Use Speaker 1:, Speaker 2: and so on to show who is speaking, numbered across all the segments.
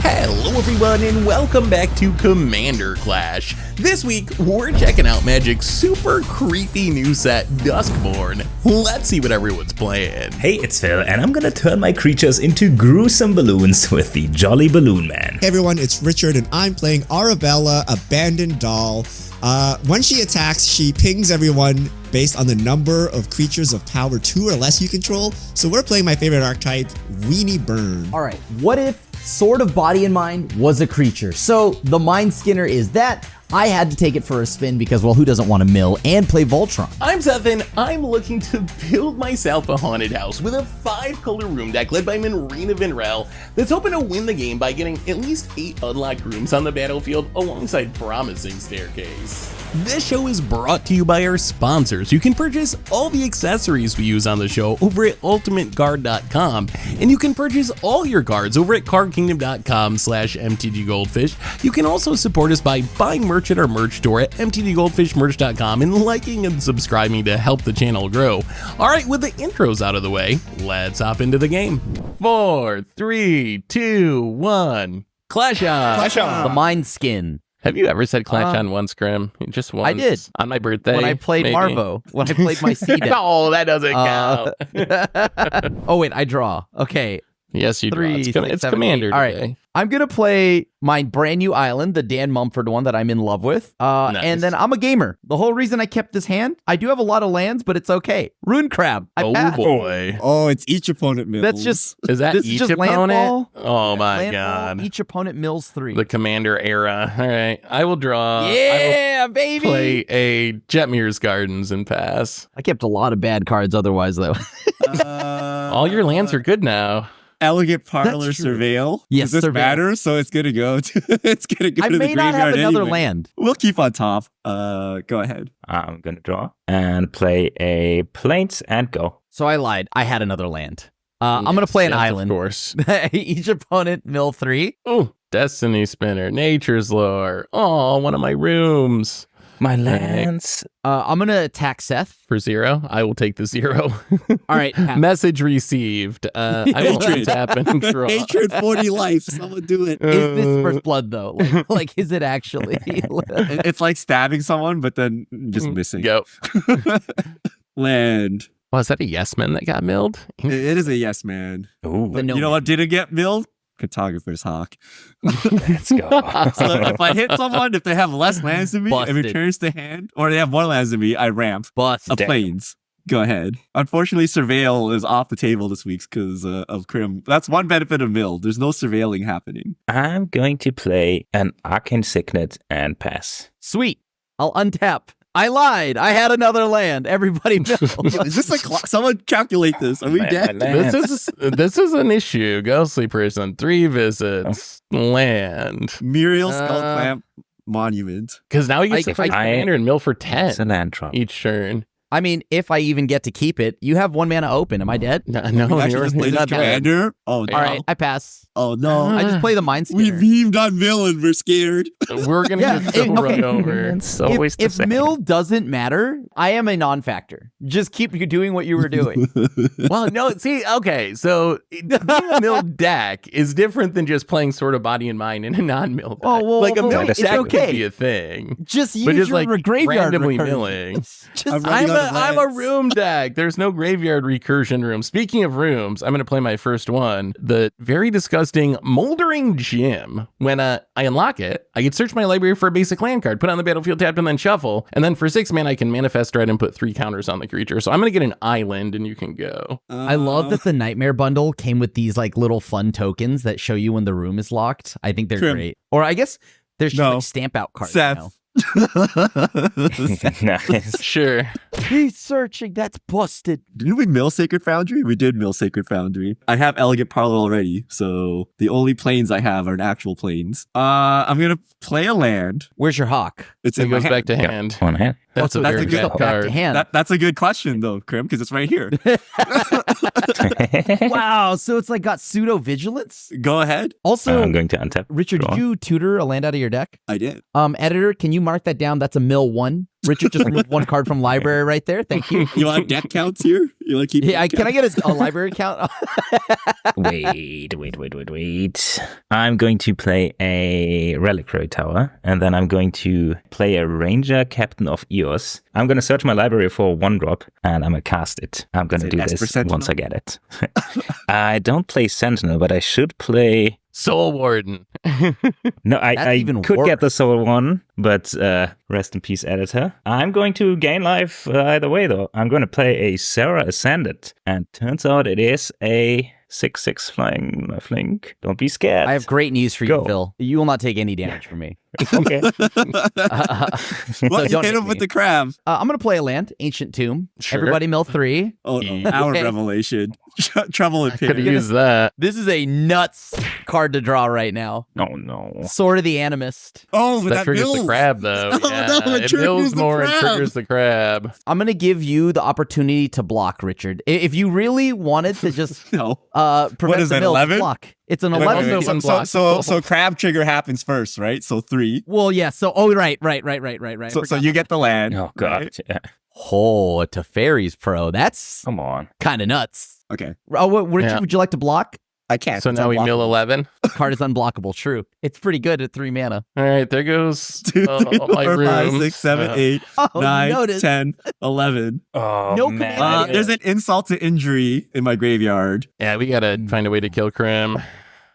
Speaker 1: Hello everyone and welcome back to Commander Clash. This week, we're checking out Magic's super creepy new set, Duskmourn. Let's see what everyone's playing.
Speaker 2: Hey, it's Phil, and I'm gonna turn my creatures into gruesome balloons with the Jolly Balloon Man.
Speaker 3: Hey everyone, it's Richard, and I'm playing Arabella, Abandoned Doll. When she attacks, she pings everyone based on the number of creatures of power 2 or less you control. So we're playing my favorite archetype, Weenie Burn.
Speaker 4: All right, what if Sword of Body and Mind was a creature? So the Mind Skinner is that. I had to take it for a spin because, well, who doesn't want to mill and play Voltron?
Speaker 1: I'm S17. I'm looking to build myself a haunted house with a 5-color room deck led by Marina Vinrell that's hoping to win the game by getting at least 8 unlocked rooms on the battlefield alongside Promising Staircase. This show is brought to you by our sponsors. You can purchase all the accessories we use on the show over at ultimateguard.com, and you can purchase all your cards over at cardkingdom.com/mtggoldfish. You can also support us by buying merch at our merch store at mtggoldfishmerch.com and liking and subscribing to help the channel grow. All right, with the intros out of the way, let's hop into the game. 4, 3, 2, 1, Clash on!
Speaker 3: Clash on!
Speaker 4: The Mind Skin.
Speaker 1: Have you ever said Clash on once, Grim? Just once?
Speaker 4: I did.
Speaker 1: On my birthday?
Speaker 4: When I played
Speaker 1: maybe.
Speaker 4: Marvo. When I played my C deck.
Speaker 1: Oh, that doesn't count.
Speaker 4: Oh, wait, I draw. Okay.
Speaker 1: Yes, you draw.
Speaker 4: 3,
Speaker 1: It's
Speaker 4: 6, 7,
Speaker 1: Commander
Speaker 4: 8. All
Speaker 1: today.
Speaker 4: right. I'm going to play my brand new island, the Dan Mumford one that I'm in love with.
Speaker 1: Nice.
Speaker 4: And then I'm a gamer. The whole reason I kept this hand, I do have a lot of lands, but it's okay. Rune Crab. I
Speaker 1: Oh,
Speaker 4: passed.
Speaker 1: boy.
Speaker 3: Oh, it's each opponent mills.
Speaker 4: That's just...
Speaker 1: Is that
Speaker 4: This is
Speaker 1: each
Speaker 4: just
Speaker 1: opponent?
Speaker 4: landfall.
Speaker 1: Oh, my
Speaker 4: Landfall,
Speaker 1: God.
Speaker 4: each opponent mills 3.
Speaker 1: The Commander era. All right. I will draw.
Speaker 4: Yeah,
Speaker 1: I will
Speaker 4: baby.
Speaker 1: play a Jetmir's Gardens and pass.
Speaker 4: I kept a lot of bad cards otherwise, though.
Speaker 1: All your lands are good now.
Speaker 3: Elegant Parlor
Speaker 4: That's true.
Speaker 3: Surveil.
Speaker 4: Yes,
Speaker 3: Does this
Speaker 4: Surveil.
Speaker 3: matter? So it's gonna go to it's gonna go
Speaker 4: I
Speaker 3: to the
Speaker 4: may not have
Speaker 3: graveyard
Speaker 4: another
Speaker 3: anyway.
Speaker 4: land.
Speaker 3: We'll keep on top. Go ahead.
Speaker 2: I'm gonna draw and play a Plains and go.
Speaker 4: So I lied. I had another land. I'm going to play an
Speaker 1: Yes,
Speaker 4: island.
Speaker 1: Of course.
Speaker 4: Each opponent mill 3.
Speaker 1: Oh, Destiny Spinner, Nature's Lore. Oh, one of my rooms.
Speaker 2: My lands.
Speaker 4: I'm going to attack Seth.
Speaker 1: For 0, I will take the 0.
Speaker 4: All right. Pat.
Speaker 1: Message received. I will
Speaker 3: Hatred.
Speaker 1: tap and draw.
Speaker 3: Hatred 40 life. Someone do it.
Speaker 4: Is this first blood, though? Like, is it actually?
Speaker 3: It's like stabbing someone, but then just missing.
Speaker 1: Go.
Speaker 3: Land.
Speaker 1: Oh, is that a yes man that got milled?
Speaker 3: It is a yes man.
Speaker 2: Ooh,
Speaker 4: The no
Speaker 3: You know
Speaker 4: man.
Speaker 3: what didn't get milled? Cartographer's Hawk.
Speaker 2: let's go.
Speaker 3: So if I hit someone, if they have less lands than me,
Speaker 4: Busted.
Speaker 3: it returns to hand, or they have more lands than me, I ramp.
Speaker 4: Bust.
Speaker 3: A
Speaker 2: Damn.
Speaker 3: Plains. Go ahead. Unfortunately, Surveil is off the table this week because of Crim. That's one benefit of Mill. There's no surveilling happening.
Speaker 2: I'm going to play an Arcane Signet and pass.
Speaker 4: Sweet. I'll untap. I lied. I had another land. Everybody mill.
Speaker 3: Is this a someone calculate this? Are we
Speaker 2: My
Speaker 3: dead?
Speaker 2: land.
Speaker 1: This is an issue. Ghostly Person, 3 visits, land.
Speaker 3: Muriel Skull
Speaker 4: Uh,
Speaker 3: Clamp Monument.
Speaker 1: Because now you
Speaker 4: Like,
Speaker 1: get
Speaker 4: if
Speaker 1: to
Speaker 4: I-
Speaker 1: Commander and mill for 10
Speaker 2: It's a land drop.
Speaker 1: each turn.
Speaker 4: I mean, if I even get to keep it, you have 1 mana open. Am I dead?
Speaker 1: No,
Speaker 3: We actually
Speaker 1: you're
Speaker 3: just played this
Speaker 1: not dead.
Speaker 3: Commander. Oh, no.
Speaker 4: All right. I pass.
Speaker 3: Oh, no.
Speaker 4: I just play the Mind
Speaker 3: We
Speaker 4: Skinner.
Speaker 3: beamed on Mill and we're scared.
Speaker 1: We're going to
Speaker 4: Yeah,
Speaker 1: get so
Speaker 4: okay.
Speaker 1: run over.
Speaker 2: It's always the
Speaker 4: If
Speaker 2: same.
Speaker 4: mill doesn't matter, I am a non-factor. Just keep doing what you were doing.
Speaker 1: Well, no, see, okay, so being a mill deck is different than just playing Sword of Body and Mind in a non-mill deck.
Speaker 4: Oh, well,
Speaker 1: like a
Speaker 4: well,
Speaker 1: mill
Speaker 2: it's
Speaker 1: deck
Speaker 4: okay.
Speaker 1: could be a thing.
Speaker 4: Just use
Speaker 1: But just
Speaker 4: your
Speaker 1: like
Speaker 4: graveyard
Speaker 1: randomly
Speaker 4: recursion.
Speaker 1: milling.
Speaker 4: Just
Speaker 3: I'm running out of
Speaker 1: I'm a
Speaker 3: lands.
Speaker 1: room deck. There's no graveyard recursion room. Speaking of rooms, I'm going to play my first one, the very disgusting Moldering Gym. When I unlock it, I can search my library for a basic land card, put it on the battlefield, tap, and then shuffle. And then for 6 mana, I can manifest dread and put 3 counters on the creature. So I'm going to get an island and you can go.
Speaker 4: I love that the Nightmare bundle came with these like little fun tokens that show you when the room is locked. I think they're
Speaker 3: Crim.
Speaker 4: great. Or I guess there's just
Speaker 3: No.
Speaker 4: like stamp out cards.
Speaker 3: Seth.
Speaker 4: now.
Speaker 2: Nice.
Speaker 1: Sure.
Speaker 4: He's searching. That's busted.
Speaker 3: Didn't we mill Sacred Foundry? We did mill Sacred Foundry. I have Elegant Parlor already, so the only planes I have are an actual planes. I'm gonna play a land.
Speaker 4: Where's your hawk?
Speaker 3: It's
Speaker 1: It
Speaker 3: in my
Speaker 1: goes
Speaker 3: hand.
Speaker 1: back to
Speaker 2: Yeah,
Speaker 1: hand.
Speaker 2: on hand.
Speaker 1: That's a
Speaker 3: that's
Speaker 1: very
Speaker 3: a good
Speaker 1: bad
Speaker 4: Back to
Speaker 1: card.
Speaker 4: hand.
Speaker 3: That's a good question though, Crim, because it's right here.
Speaker 4: Wow. So it's like got pseudo vigilance.
Speaker 3: Go ahead.
Speaker 4: Also,
Speaker 2: I'm going to untap.
Speaker 4: Richard,
Speaker 2: Draw.
Speaker 4: did you tutor a land out of your deck?
Speaker 3: I did.
Speaker 4: Editor, can you mark that down? That's a mill 1. Richard just removed one card from library right there. Thank you.
Speaker 3: You want deck counts here? You want to keep?
Speaker 4: Yeah, can I get a library count?
Speaker 2: Wait. I'm going to play a Reliquary Tower, and then I'm going to play a Ranger Captain of Eos. I'm going to search my library for a 1-drop, and I'm going to cast it. I'm going to do this once I get it. I don't play Sentinel, but I should play...
Speaker 1: Soul Warden.
Speaker 2: No, I could get the Soul one, but rest in peace, editor. I'm going to gain life either way, though. I'm going to play a Sarah Ascended, and turns out it is a 6/6 flying lifelink. Don't be scared.
Speaker 4: I have great news for you, Phil. You will not take any damage from me.
Speaker 2: Okay.
Speaker 3: Well, you hit him with the crab.
Speaker 4: I'm going to play a land, Ancient Tomb.
Speaker 1: Sure.
Speaker 4: Everybody mill 3.
Speaker 3: Oh, no. Our revelation. Trouble in
Speaker 1: Could have
Speaker 3: pit.
Speaker 1: used that.
Speaker 4: This is a nuts card to draw right now.
Speaker 2: Oh, no.
Speaker 4: Sword of the Animist.
Speaker 3: Oh, but
Speaker 1: That
Speaker 3: that
Speaker 1: triggers
Speaker 3: builds.
Speaker 1: the crab, though.
Speaker 3: Oh,
Speaker 1: Yeah,
Speaker 3: no, it
Speaker 1: it
Speaker 3: triggers
Speaker 1: builds
Speaker 3: the
Speaker 1: more and
Speaker 3: crab.
Speaker 1: triggers the crab.
Speaker 4: I'm going to give you the opportunity to block, Richard. If you really wanted to just
Speaker 3: No.
Speaker 4: prevent
Speaker 3: is
Speaker 4: the
Speaker 3: it,
Speaker 4: mill,
Speaker 3: 11?
Speaker 4: block. It's an
Speaker 3: Wait,
Speaker 4: 11.
Speaker 1: wait, wait.
Speaker 3: so crab trigger happens first, right? So 3.
Speaker 4: Well, yeah. So, right.
Speaker 3: So you get the land.
Speaker 2: Oh, God.
Speaker 3: right?
Speaker 2: Yeah.
Speaker 4: Oh, a Teferi's Pro. That's
Speaker 2: Come on.
Speaker 4: kind of nuts.
Speaker 3: Okay.
Speaker 4: Oh, Richard,
Speaker 1: Yeah.
Speaker 4: would you like to block?
Speaker 3: I can't.
Speaker 1: So
Speaker 3: It's
Speaker 1: now we mill
Speaker 3: unblockable.
Speaker 1: 11.
Speaker 4: Card is unblockable. True. It's pretty good at 3 mana.
Speaker 1: All right, there goes
Speaker 3: 2, 3, 4,
Speaker 1: my
Speaker 3: 5,
Speaker 1: room.
Speaker 3: 6, 7, 8,
Speaker 4: Oh,
Speaker 3: 9,
Speaker 4: notice.
Speaker 3: 10, 11.
Speaker 2: Oh,
Speaker 4: No
Speaker 2: man.
Speaker 4: command.
Speaker 3: There's an insult to injury in my graveyard.
Speaker 1: Yeah, we gotta find a way to kill Krim.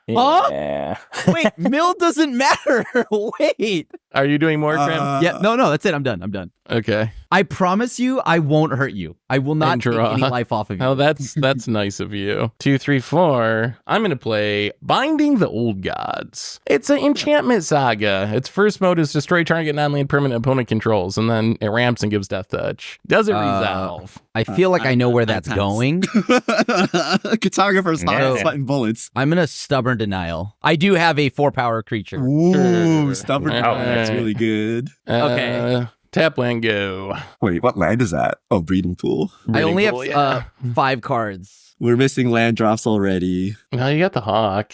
Speaker 4: Huh?
Speaker 2: Yeah.
Speaker 4: Wait, mill doesn't matter. Wait.
Speaker 1: Are you doing more, Krim?
Speaker 4: Yeah, no, that's it. I'm done.
Speaker 1: Okay.
Speaker 4: I promise you, I won't hurt you. I will not
Speaker 1: And
Speaker 4: take
Speaker 1: draw.
Speaker 4: any life off of you.
Speaker 1: Oh, that's nice of you. 2, 3, 4. I'm gonna play Binding the Old Gods. It's an enchantment saga. Its first mode is destroy target non-land permanent opponent controls, and then it ramps and gives death touch. Does it resolve?
Speaker 4: I feel like I know where that's
Speaker 3: pass.
Speaker 4: going.
Speaker 3: Cartographer's hot
Speaker 2: Yeah.
Speaker 3: sweating bullets.
Speaker 4: I'm gonna stubborn denial. I do have a 4-power creature.
Speaker 3: Ooh, stubborn.
Speaker 1: Sure.
Speaker 3: Oh, that's really good.
Speaker 4: Okay.
Speaker 1: Tap land go.
Speaker 3: Wait, what land is that? Oh, breeding pool.
Speaker 4: I only have
Speaker 1: Breeding pool, yeah.
Speaker 4: 5 cards.
Speaker 3: We're missing land drops already.
Speaker 1: No, you got the hawk.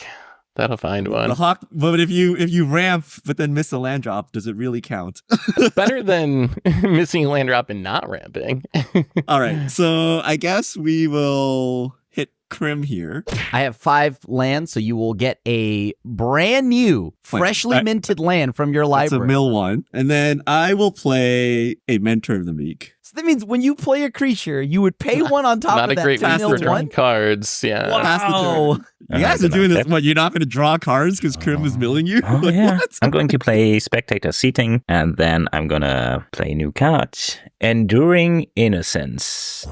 Speaker 1: That'll find one.
Speaker 3: The hawk, but if you ramp but then miss a land drop, does it really count?
Speaker 1: Better than missing a land drop and not ramping.
Speaker 3: All right, so I guess we will hit Krim here.
Speaker 4: I have 5 lands, so you will get a brand new, freshly minted land from your
Speaker 3: That's a
Speaker 4: library.
Speaker 3: mill one, and then I will play a Mentor of the Meek.
Speaker 4: So that means when you play a creature, you would pay one on top
Speaker 1: Not
Speaker 4: of
Speaker 1: a
Speaker 4: that
Speaker 1: great
Speaker 4: to
Speaker 1: means
Speaker 4: mill
Speaker 1: for drawing
Speaker 4: one.
Speaker 1: cards. Yeah.
Speaker 3: Pass the
Speaker 4: Wow.
Speaker 3: turn. You guys are doing this. What? You're not going to draw cards because Krim is milling you?
Speaker 2: Oh,
Speaker 3: Like,
Speaker 2: yeah.
Speaker 3: what?
Speaker 2: I'm going to play Spectator Seating, and then I'm going to play a new card. Enduring Innocence.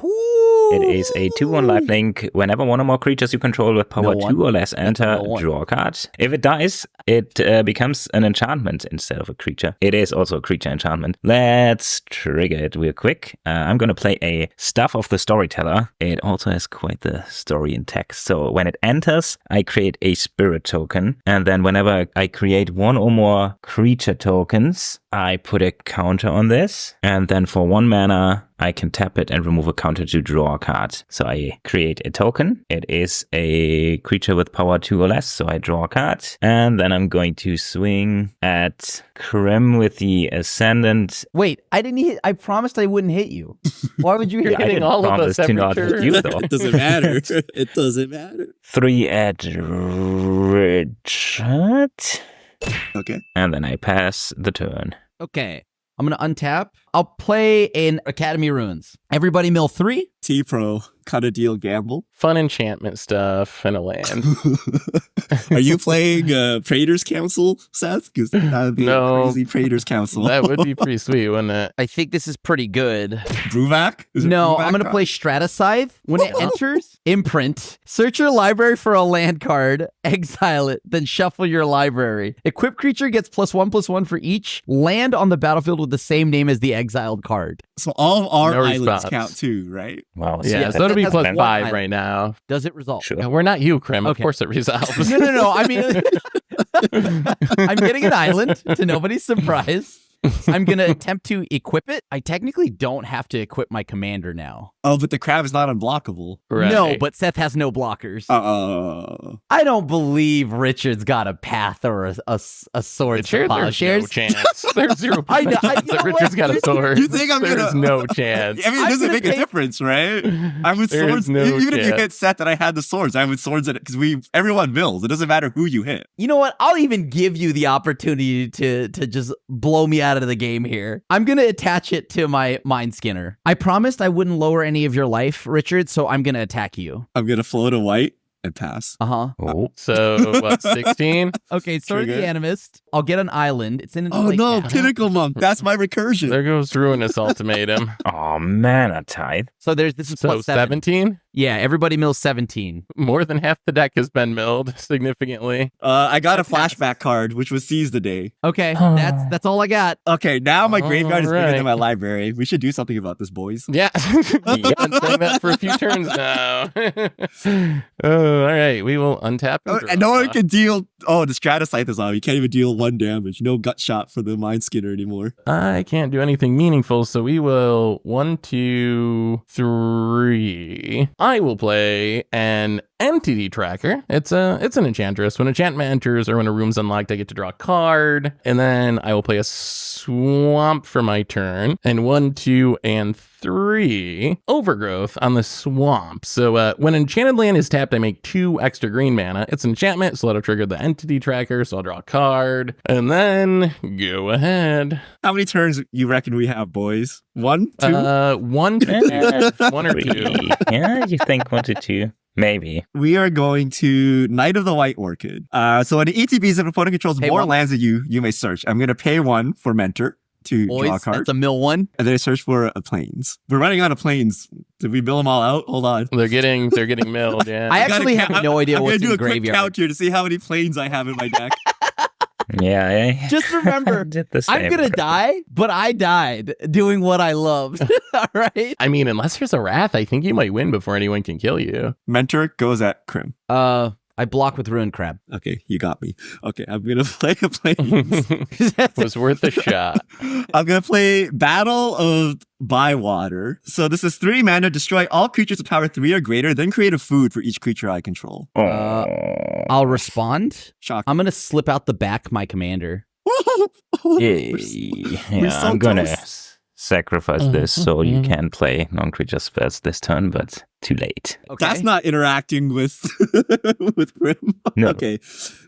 Speaker 2: It is a 2/1 lifelink. Whenever one or more creatures you control with power
Speaker 4: No
Speaker 2: 2
Speaker 4: one.
Speaker 2: or less enter,
Speaker 4: No one.
Speaker 2: draw a card. If it dies, it becomes an enchantment instead of a creature. It is also a creature enchantment. Let's trigger it real quick. I'm going to play a Staff of the Storyteller. It also has quite the story in text. So when it enters, I create a spirit token. And then whenever I create one or more creature tokens, I put a counter on this. And then for 1 mana, I can tap it and remove a counter to draw a card. So I create a token. It is a creature with power 2 or less, so I draw a card. And then I'm going to swing at Krim with the Ascendant.
Speaker 4: Wait, I didn't hit. I promised I wouldn't hit you. Why would you hit
Speaker 1: You're
Speaker 4: me?
Speaker 1: hitting
Speaker 2: didn't
Speaker 1: all of
Speaker 2: promise
Speaker 1: us
Speaker 2: to
Speaker 1: every
Speaker 2: not hit
Speaker 1: turn.
Speaker 2: you, though.
Speaker 3: It doesn't matter. It doesn't matter.
Speaker 2: 3 at Richard.
Speaker 3: Okay.
Speaker 2: And then I pass the turn.
Speaker 4: Okay. I'm going to untap. I'll play in Academy Ruins. Everybody mill 3.
Speaker 3: T-Pro, cut a deal, gamble.
Speaker 1: Fun enchantment stuff and a land.
Speaker 3: Are you playing Praetor's Council, Seth? Because that would be
Speaker 1: No.
Speaker 3: a crazy Praetor's Council.
Speaker 1: That would be pretty sweet, wouldn't it?
Speaker 4: I think this is pretty good.
Speaker 3: Bruvac? Is it
Speaker 4: No,
Speaker 3: Bruvac
Speaker 4: I'm going to
Speaker 3: card?
Speaker 4: play Stratascythe. When it enters, imprint. Search your library for a land card, exile it, then shuffle your library. Equip creature gets +1/+1 for each land on the battlefield with the same name as the exiled card.
Speaker 3: So all of our
Speaker 1: No
Speaker 3: islands
Speaker 1: response.
Speaker 3: count too, right?
Speaker 2: Wow.
Speaker 1: Yeah,
Speaker 4: that-
Speaker 1: so it'll be
Speaker 4: that has
Speaker 1: plus
Speaker 4: one
Speaker 1: 5
Speaker 4: island.
Speaker 1: right now.
Speaker 4: Does it resolve?
Speaker 2: Sure.
Speaker 1: No, we're not you, Krim. Of
Speaker 4: Okay.
Speaker 1: course it resolves.
Speaker 4: No. I mean, I'm getting an island to nobody's surprise. I'm going to attempt to equip it. I technically don't have to equip my commander now.
Speaker 3: Oh, but the crab is not unblockable.
Speaker 1: Right.
Speaker 4: No, but Seth has no blockers. I don't believe Richard's got a path or a sword.
Speaker 1: Richard, there's no chance. There's 0%
Speaker 4: I know,
Speaker 1: chance that Richard's got a sword.
Speaker 3: You think I'm
Speaker 1: There's
Speaker 3: gonna-
Speaker 1: no chance.
Speaker 3: I mean, it
Speaker 4: I'm
Speaker 3: doesn't
Speaker 4: gonna
Speaker 3: make a
Speaker 4: take-
Speaker 3: difference, right? I'm with
Speaker 1: There's
Speaker 3: swords.
Speaker 1: no
Speaker 3: Even if you
Speaker 1: chance.
Speaker 3: hit Seth and I had the swords, I'm with swords because everyone mills. It doesn't matter who you hit.
Speaker 4: You know what? I'll even give you the opportunity to just blow me out of the game here. I'm going to attach it to my Mind Skinner. I promised I wouldn't lower any of your life, Richard, so I'm going to attack you.
Speaker 3: I'm gonna float a white and pass.
Speaker 4: Uh-huh.
Speaker 2: Oh.
Speaker 1: So, what, 16?
Speaker 4: Okay, Sword of the
Speaker 3: Trigger.
Speaker 4: Animist. I'll get an island. It's in
Speaker 3: Oh
Speaker 4: like,
Speaker 3: no,
Speaker 4: yeah.
Speaker 3: Pinnacle Monk. That's my recursion.
Speaker 1: There goes Ruinous Ultimatum.
Speaker 2: Oh, mana tithe.
Speaker 4: So this is
Speaker 1: So,
Speaker 4: plus 7.
Speaker 1: 17?
Speaker 4: Yeah, everybody mills 17.
Speaker 1: More than half the deck has been milled significantly.
Speaker 3: I got a flashback card, which was Seize the Day.
Speaker 4: Okay, that's all I got.
Speaker 3: Okay, now my graveyard is bigger
Speaker 1: Alright.
Speaker 3: than my library. We should do something about this, boys.
Speaker 1: Yeah. You've been saying that for a few turns now. Oh, all right. We will untap and draw.
Speaker 3: And no one can deal. Oh, the Stratocythe is on. You can't even deal 1 damage. No gut shot for the Mind Skinner anymore.
Speaker 1: I can't do anything meaningful, so we will 1, 2, 3. I will play an Entity Tracker. It's an enchantress. When enchantment enters or when a room's unlocked, I get to draw a card, and then I will play a swamp for my turn. And 1, 2, and 3 overgrowth on the swamp. So when enchanted land is tapped, I make 2 extra green mana. It's an enchantment, so that'll trigger the Entity Tracker. So I'll draw a card, and then go ahead.
Speaker 3: How many turns you reckon we have, boys? 1, 2?
Speaker 1: 1 to 2. 1 or 2.
Speaker 2: Three. Yeah, you think 1 to 2? Maybe.
Speaker 3: We are going to Knight of the White Orchid. So when the ETBs, if opponent controls
Speaker 4: Hey,
Speaker 3: more
Speaker 4: one-
Speaker 3: lands than you may search. I'm going to pay 1 for Mentor to draw a
Speaker 4: Boys,
Speaker 3: card.
Speaker 4: that's a mill 1.
Speaker 3: And then I search for a plains. We're running out of plains. Did we bill them all out? Hold on.
Speaker 1: They're getting milled, yeah.
Speaker 4: I actually have no idea
Speaker 3: I'm
Speaker 4: what's
Speaker 3: gonna do
Speaker 4: in
Speaker 3: a quick
Speaker 4: graveyard.
Speaker 3: count here to see how many plains I have in my deck.
Speaker 2: Yeah, I
Speaker 4: Just remember,
Speaker 2: did the same.
Speaker 4: I'm gonna die, but I died doing what I loved. All right.
Speaker 1: I mean, unless there's a wrath, I think you might win before anyone can kill you.
Speaker 3: Mentor goes at Crim.
Speaker 4: I block with Ruin Crab.
Speaker 3: Okay, you got me. Okay, I'm gonna play a plains.
Speaker 1: Was worth a shot.
Speaker 3: I'm gonna play Battle of Bywater. So this is 3 mana, destroy all creatures with power 3 or greater, then create a food for each creature I control.
Speaker 2: Oh.
Speaker 4: I'll respond.
Speaker 3: Shock.
Speaker 4: I'm gonna slip out the back my commander.
Speaker 2: Yeah,
Speaker 3: so
Speaker 2: I'm gonna
Speaker 3: close.
Speaker 2: sacrifice this so you can play non-creature spells this turn, but too late.
Speaker 4: Okay.
Speaker 3: That's not interacting with with Grim.
Speaker 2: No.
Speaker 3: Okay,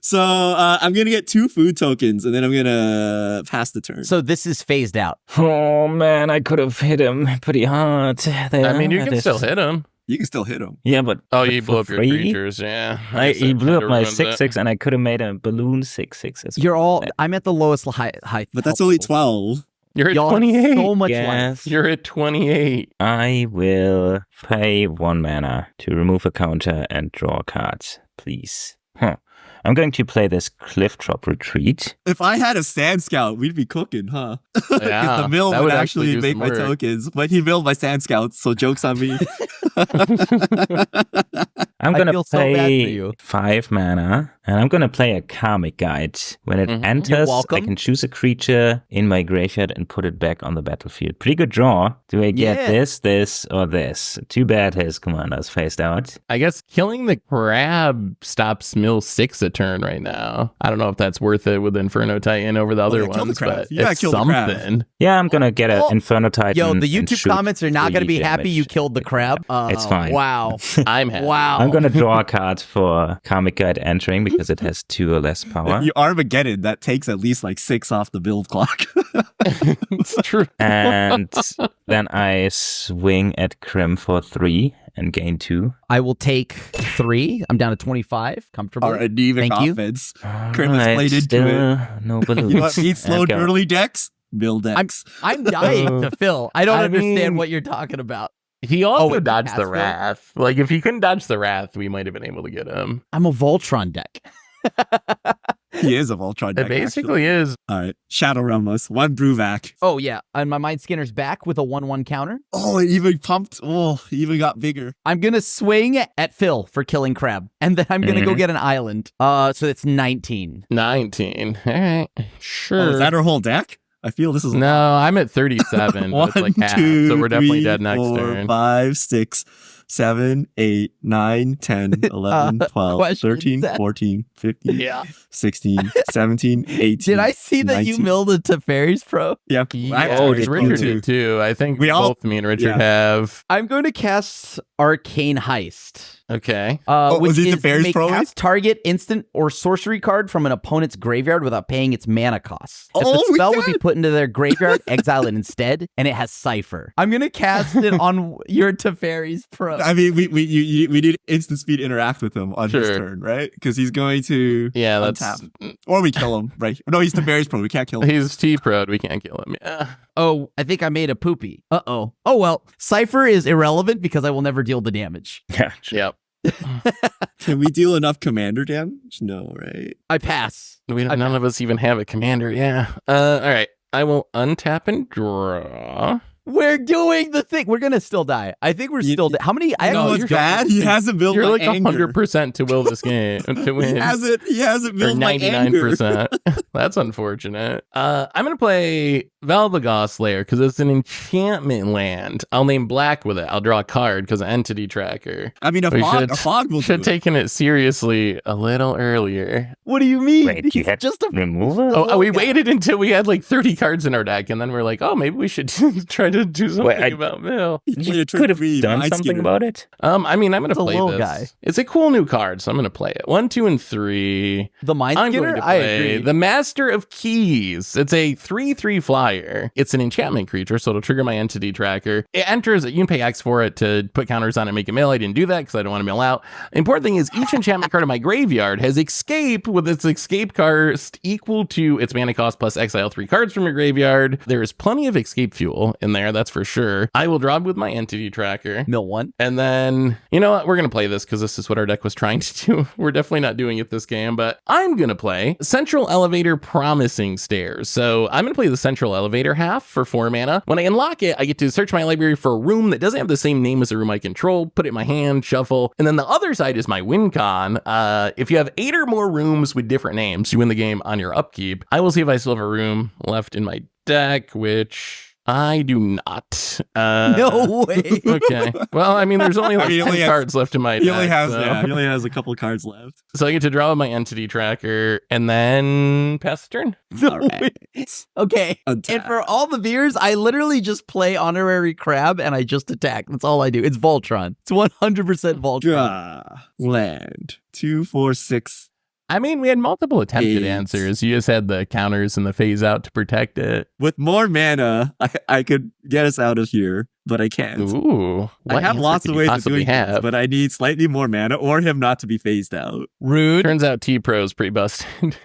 Speaker 3: so I'm gonna get 2 food tokens, and then I'm gonna pass the turn.
Speaker 4: So this is phased out.
Speaker 2: Oh man, I could have hit him pretty hard.
Speaker 1: I mean, you can still hit him.
Speaker 3: You can still hit him.
Speaker 2: Yeah, but
Speaker 1: Oh, you
Speaker 2: for
Speaker 1: blew up your
Speaker 2: free?
Speaker 1: creatures, yeah.
Speaker 2: He blew up my
Speaker 1: Kinda ruins it.
Speaker 2: 6/6, and I could have made a balloon 6/6 as well.
Speaker 4: You're all. I'm at the lowest height.
Speaker 3: But that's only 12.
Speaker 1: You're at
Speaker 4: Y'all have
Speaker 1: 28.
Speaker 4: so much
Speaker 2: Yes.
Speaker 4: life.
Speaker 1: You're at 28.
Speaker 2: I will pay 1 mana to remove a counter and draw a card, please. I'm going to play this Cliff Drop Retreat.
Speaker 3: If I had a Sand Scout, we'd be cooking, huh? 'Cause
Speaker 1: Yeah,
Speaker 3: the mill
Speaker 1: that
Speaker 3: would
Speaker 1: would
Speaker 3: actually
Speaker 1: do
Speaker 3: make
Speaker 1: some
Speaker 3: my
Speaker 1: work.
Speaker 3: tokens, but he milled my Sand Scouts, so joke's on me.
Speaker 2: I'm
Speaker 4: I
Speaker 2: going to
Speaker 4: feel so bad for
Speaker 2: play
Speaker 4: you.
Speaker 2: 5 mana, and I'm going to play a Karmic Guide. When it
Speaker 1: Mhm.
Speaker 2: enters,
Speaker 4: You're
Speaker 2: I
Speaker 4: welcome.
Speaker 2: can choose a creature in my graveyard and put it back on the battlefield. Pretty good draw. Do I get
Speaker 4: Yeah.
Speaker 2: this, or this? Too bad his commander's phased out.
Speaker 1: I guess killing the crab stops mill 6 a turn right now. I don't know if that's worth it with Inferno Titan over the other
Speaker 3: yeah, kill the
Speaker 1: ones,
Speaker 3: crab.
Speaker 1: but
Speaker 3: You gotta
Speaker 1: it's
Speaker 3: kill the crab.
Speaker 1: something.
Speaker 2: Yeah, I'm going to get an
Speaker 4: Oh,
Speaker 2: Inferno Titan.
Speaker 4: Yo, the
Speaker 2: and
Speaker 4: YouTube
Speaker 2: shoot
Speaker 4: comments are not going to
Speaker 2: 3
Speaker 4: be happy you
Speaker 2: damage.
Speaker 4: killed the crab.
Speaker 2: It's fine.
Speaker 4: Wow.
Speaker 1: I'm happy.
Speaker 4: Wow.
Speaker 2: I'm going to draw a card for Karmic Guide entering because it has 2 or less power.
Speaker 3: You Armageddon, that takes at least like 6 off the build clock.
Speaker 1: It's true.
Speaker 2: And then I swing at Crim for 3 and gain 2.
Speaker 4: I will take 3. I'm down to 25. Comfortable.
Speaker 3: Our anemic
Speaker 4: Thank you.
Speaker 3: offense. Crim has played into
Speaker 2: still no balloons.
Speaker 3: You know what means slow,
Speaker 2: And go.
Speaker 3: dirtly decks? Mill decks.
Speaker 4: I'm dying to fill. I don't
Speaker 1: I
Speaker 4: understand
Speaker 1: mean-
Speaker 4: what you're talking about.
Speaker 1: He also
Speaker 4: wait,
Speaker 1: dodged the
Speaker 4: Casper?
Speaker 1: wrath. Like, if he couldn't dodge the wrath, we might have been able to get him.
Speaker 4: I'm a Voltron deck.
Speaker 3: He is a Voltron deck.
Speaker 1: It basically is.
Speaker 3: All right. Shadow Realm us. 1 Bruvac.
Speaker 4: Oh, yeah. And my Mind Skinner's back with a 1/1 counter.
Speaker 3: Oh, it even pumped. Oh, it even got bigger.
Speaker 4: I'm going to swing at Phil for killing crab. And then I'm going to go
Speaker 2: Mhm.
Speaker 4: get an island. So it's 19.
Speaker 1: 19. All right. Sure.
Speaker 3: Oh, is that her whole deck?
Speaker 5: I feel this is a
Speaker 1: No,
Speaker 5: lot.
Speaker 1: I'm at 37. But it's like half,
Speaker 5: two,
Speaker 1: so we're definitely
Speaker 5: three,
Speaker 1: dead next
Speaker 5: 4,
Speaker 1: turn.
Speaker 5: 5, 6, 7, 8, 9, 10, 11, 12,
Speaker 4: question,
Speaker 5: 13,
Speaker 4: Zach.
Speaker 5: 14, 15,
Speaker 1: Yeah.
Speaker 5: 16, 17, 18.
Speaker 4: Did I see that you
Speaker 5: 19.
Speaker 4: milled a Teferi's Pro?
Speaker 5: Yeah.
Speaker 1: Yeah,
Speaker 2: Oh,
Speaker 1: Richard
Speaker 2: did you?
Speaker 1: did too. I think
Speaker 5: We all-
Speaker 1: both me and Richard
Speaker 5: yeah.
Speaker 1: have.
Speaker 4: I'm going to cast Arcane Heist.
Speaker 1: Okay.
Speaker 4: Which
Speaker 5: was he
Speaker 4: is
Speaker 5: Teferi's
Speaker 4: to make
Speaker 5: Pro?
Speaker 4: cast target instant or sorcery card from an opponent's graveyard without paying its mana cost. If
Speaker 5: Oh,
Speaker 4: the spell
Speaker 5: we
Speaker 4: would be put into their graveyard, exile it instead, and it has Cipher. I'm gonna cast it on your Teferi's Pro.
Speaker 5: I mean, we need instant speed interact with him on his
Speaker 1: Sure.
Speaker 5: turn, right? Because he's going to
Speaker 1: Yeah, that's.
Speaker 5: untap. Or we kill him, right? No, he's the Berries Pro. We can't kill him.
Speaker 1: He's T-Pro'd. We can't kill him. Yeah.
Speaker 4: Oh, I think I made a poopy. Uh-oh. Oh, well. Cipher is irrelevant because I will never deal the damage.
Speaker 2: Yeah.
Speaker 1: Yep.
Speaker 5: Can we deal enough commander damage? No, right?
Speaker 4: I pass.
Speaker 1: None of us even have a commander. Yeah. All right. I will untap and draw.
Speaker 4: We're doing the thing. We're gonna still die. I think we're still. How many? I
Speaker 5: No,
Speaker 4: actually-
Speaker 5: it's bad. He hasn't built
Speaker 1: You're
Speaker 5: my
Speaker 1: like
Speaker 5: anger.
Speaker 1: 100% to will this game to win.
Speaker 5: He hasn't
Speaker 1: Or
Speaker 5: built my anger.
Speaker 1: 99%. That's unfortunate. I'm going to play Valvagoth Slayer because it's an enchantment land. I'll name black with it. I'll draw a card because of Entity Tracker.
Speaker 5: I mean, a
Speaker 1: We
Speaker 5: fog will
Speaker 1: Should have
Speaker 5: do it.
Speaker 1: taken it seriously a little earlier.
Speaker 4: What do you mean?
Speaker 2: Wait, you
Speaker 4: He's
Speaker 2: had
Speaker 4: just a
Speaker 2: remove it?
Speaker 1: Oh, we
Speaker 4: guy.
Speaker 1: waited until we had like 30 cards in our deck, and then we're like, oh, maybe we should try to do something about Mill.
Speaker 5: He played a
Speaker 2: You
Speaker 5: turn
Speaker 2: could have
Speaker 5: 3
Speaker 2: done
Speaker 5: Mind
Speaker 2: something
Speaker 5: Skinner.
Speaker 2: about it.
Speaker 1: I mean, I'm going to
Speaker 4: It's a
Speaker 1: play
Speaker 4: little
Speaker 1: this.
Speaker 4: guy.
Speaker 1: It's a cool new card, so I'm going to play it. 1, 2, and 3.
Speaker 4: the Mind
Speaker 1: I'm going
Speaker 4: Skinner.
Speaker 1: to
Speaker 4: I
Speaker 1: play
Speaker 4: agree.
Speaker 1: the Master of Keys. It's a 3/3 flyer. It's an enchantment creature, so it'll trigger my Entity Tracker. It enters. You can pay X for it to put counters on it and make it mill. I didn't do that because I don't want to mill out. Important thing is each enchantment card in my graveyard has escape with its escape cost equal to its mana cost plus exile 3 cards from your graveyard. There is plenty of escape fuel in there, that's for sure. I will draw with my Entity Tracker.
Speaker 4: Mill one.
Speaker 1: And then, you know what? We're going to play this because this is what our deck was trying to do. We're definitely not doing it this game, but I'm going to play Central Elevator Promising Stairs. So I'm going to play the Central Elevator half for 4 mana. When I unlock it, I get to search my library for a room that doesn't have the same name as the room I control, put it in my hand, shuffle. And then the other side is my win con. If you have 8 or more rooms with different names, you win the game on your upkeep. I will see if I still have a room left in my deck, which I do not.
Speaker 4: No way.
Speaker 1: Okay. Well, I mean, there's only
Speaker 5: I
Speaker 1: like
Speaker 5: mean, he
Speaker 1: 10
Speaker 5: only has-
Speaker 1: cards left in my
Speaker 5: He
Speaker 1: deck.
Speaker 5: only has
Speaker 1: so.
Speaker 5: he only has a couple of cards left.
Speaker 1: So I get to draw with my Entity Tracker and then pass the turn.
Speaker 5: All right.
Speaker 4: Okay.
Speaker 5: Untap.
Speaker 4: And for all the viewers, I literally just play Honorary Crab and I just attack. That's all I do. It's Voltron. It's 100% Voltron.
Speaker 5: Draw land 2, 4, 6.
Speaker 1: I mean, we had multiple attempted
Speaker 5: 8.
Speaker 1: answers. You just had the counters and the phase out to protect it.
Speaker 5: With more mana, I could get us out of here, but I can't.
Speaker 1: Ooh.
Speaker 5: I
Speaker 1: what
Speaker 5: have
Speaker 1: answer
Speaker 5: lots
Speaker 1: could
Speaker 5: of
Speaker 1: you
Speaker 5: ways of
Speaker 1: possibly
Speaker 5: doing things,
Speaker 1: have?
Speaker 5: but I need slightly more mana or him not to be phased out.
Speaker 4: Rude.
Speaker 1: Turns out T-Pro's pretty busted.